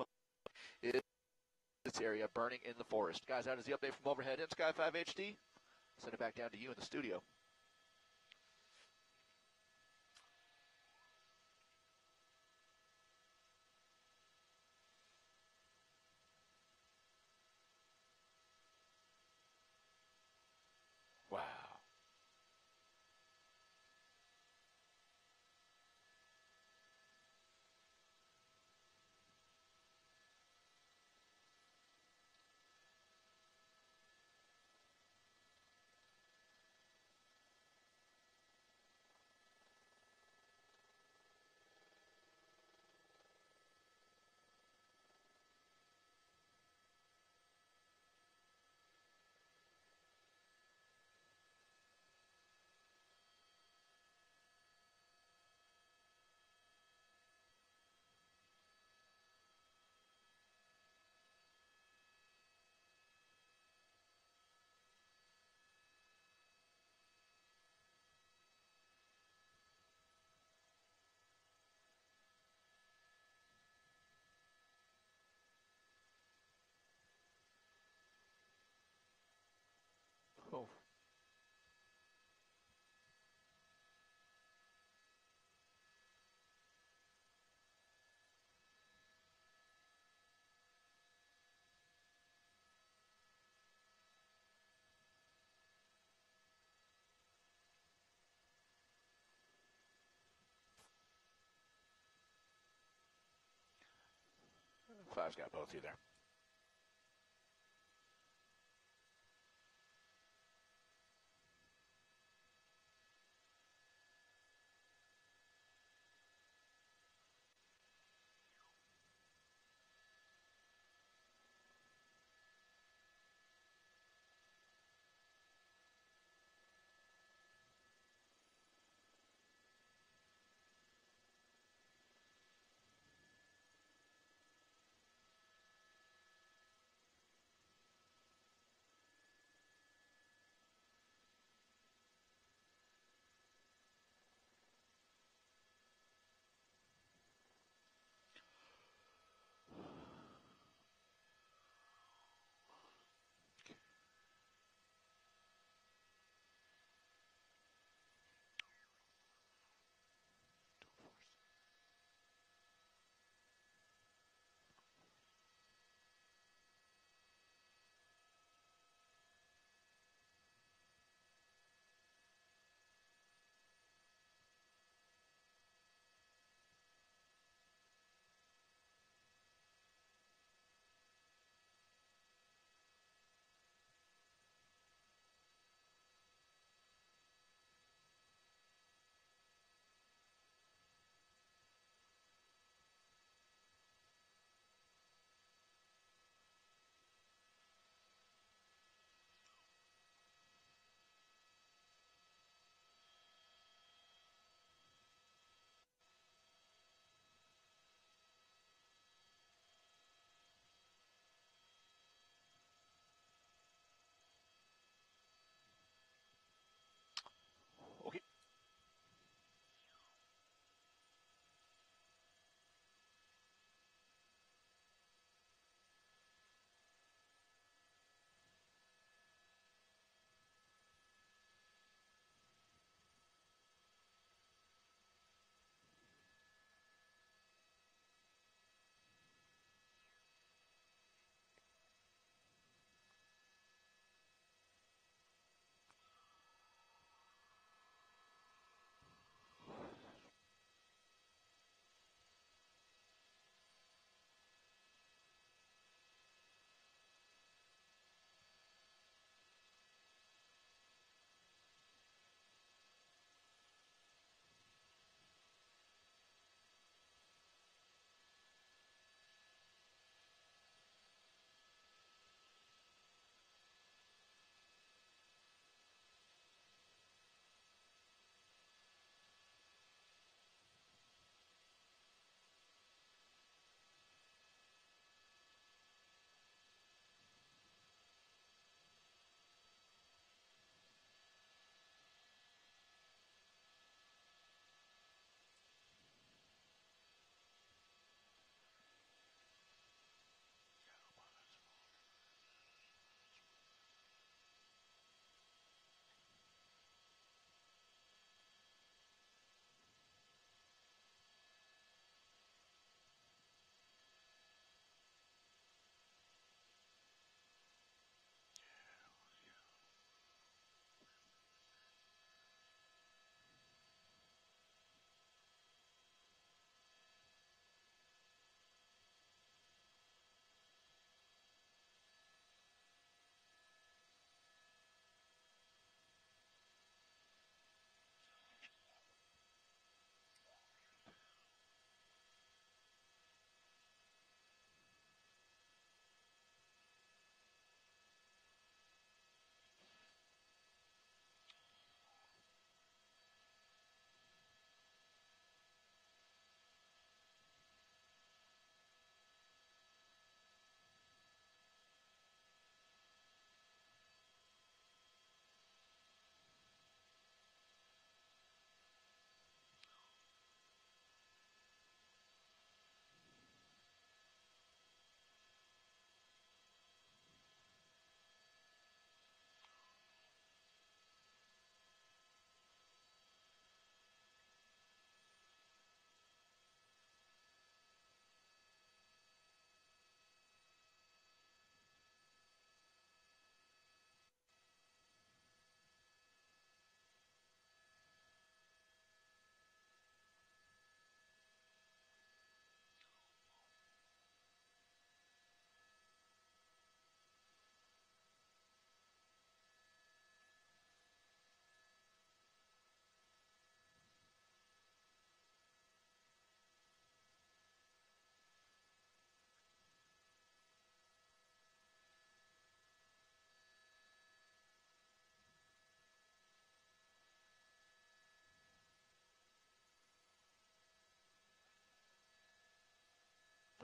is this area burning in the forest. Guys, that is the update from overhead in Sky 5 HD. Send it back down to you in the studio. Wow. Oh. Five's got both of you there.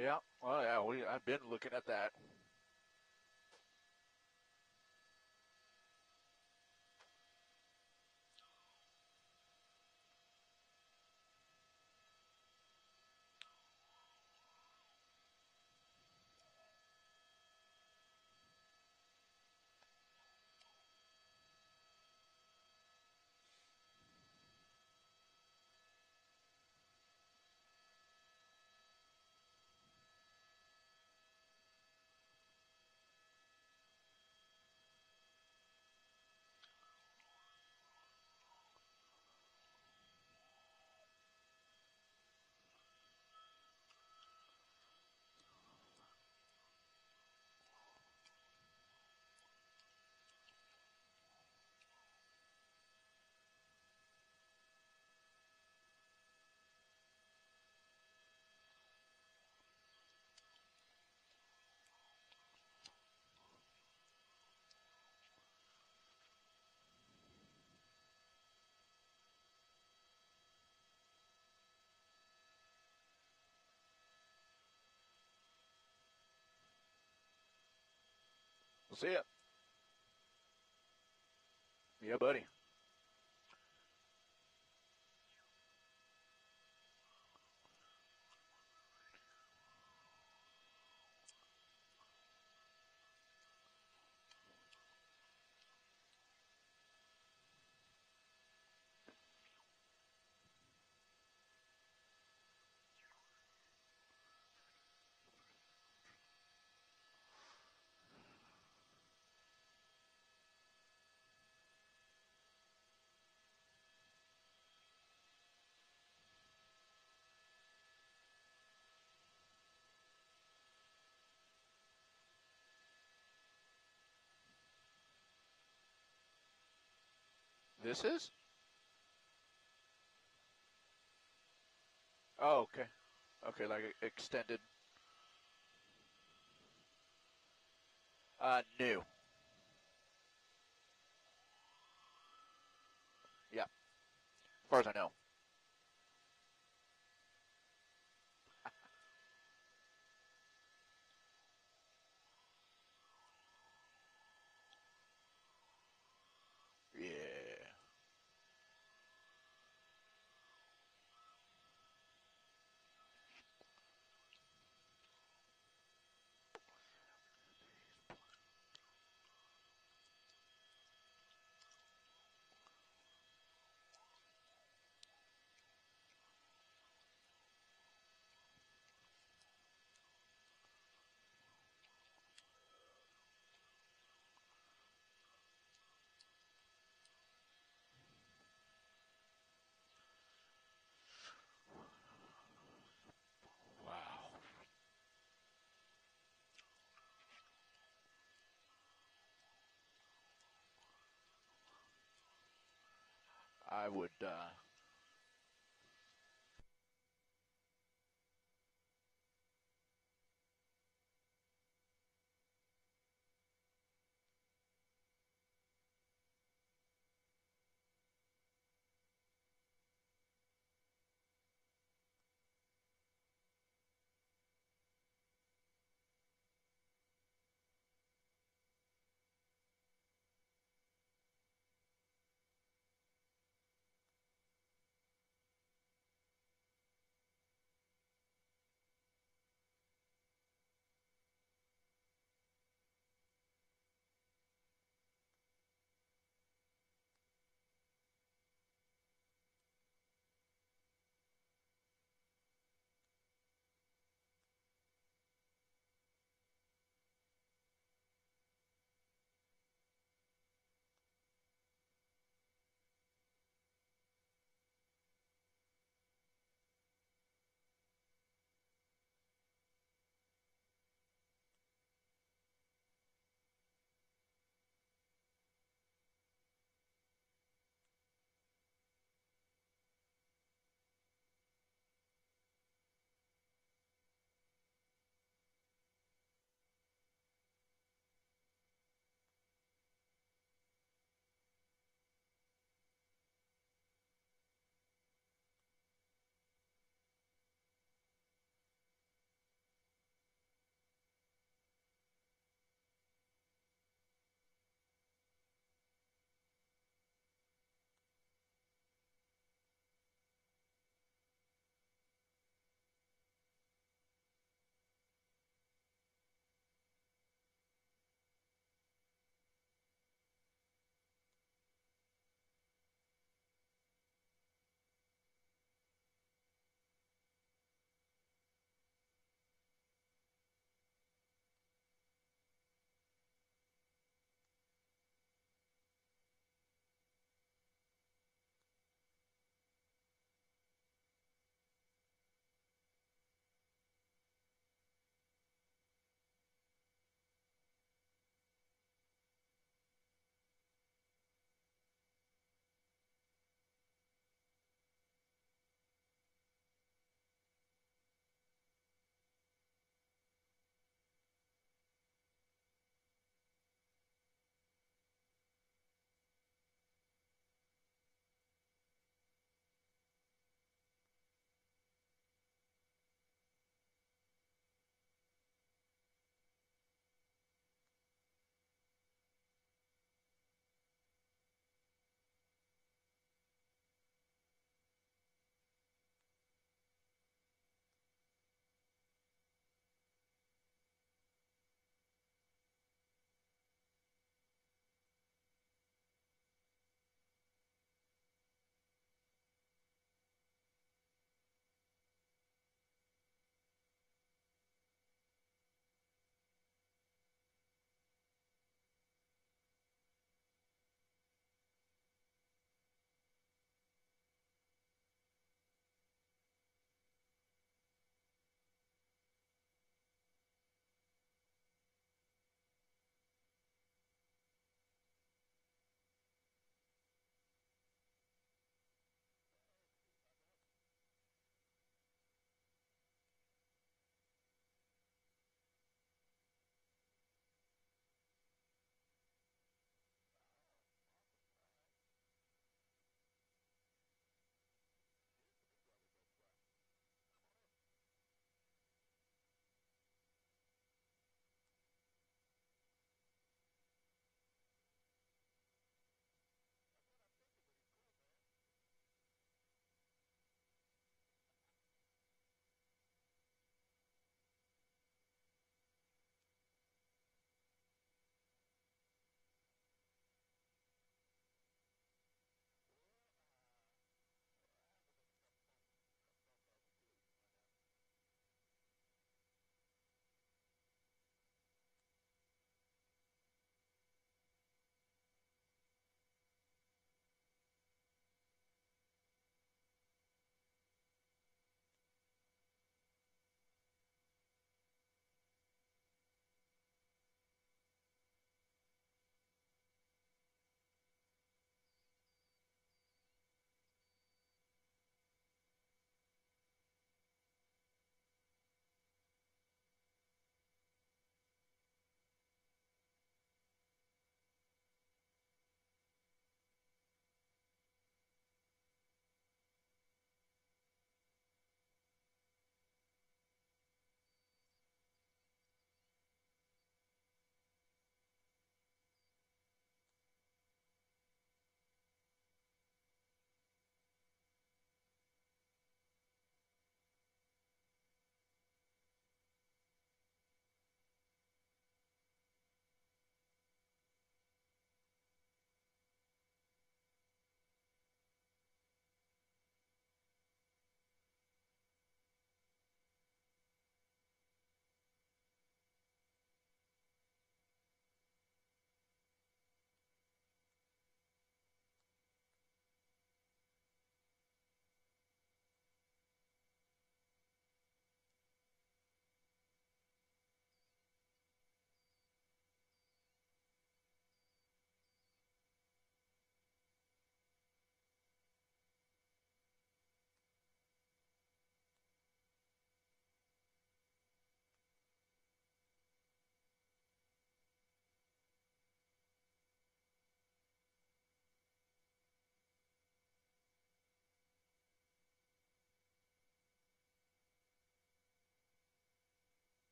Yeah, well, yeah, I've been looking at that. We'll see ya. Yeah, buddy. This is? Oh, okay. Okay, like extended. New. Yeah. As far as I know. Yeah. Wow. I would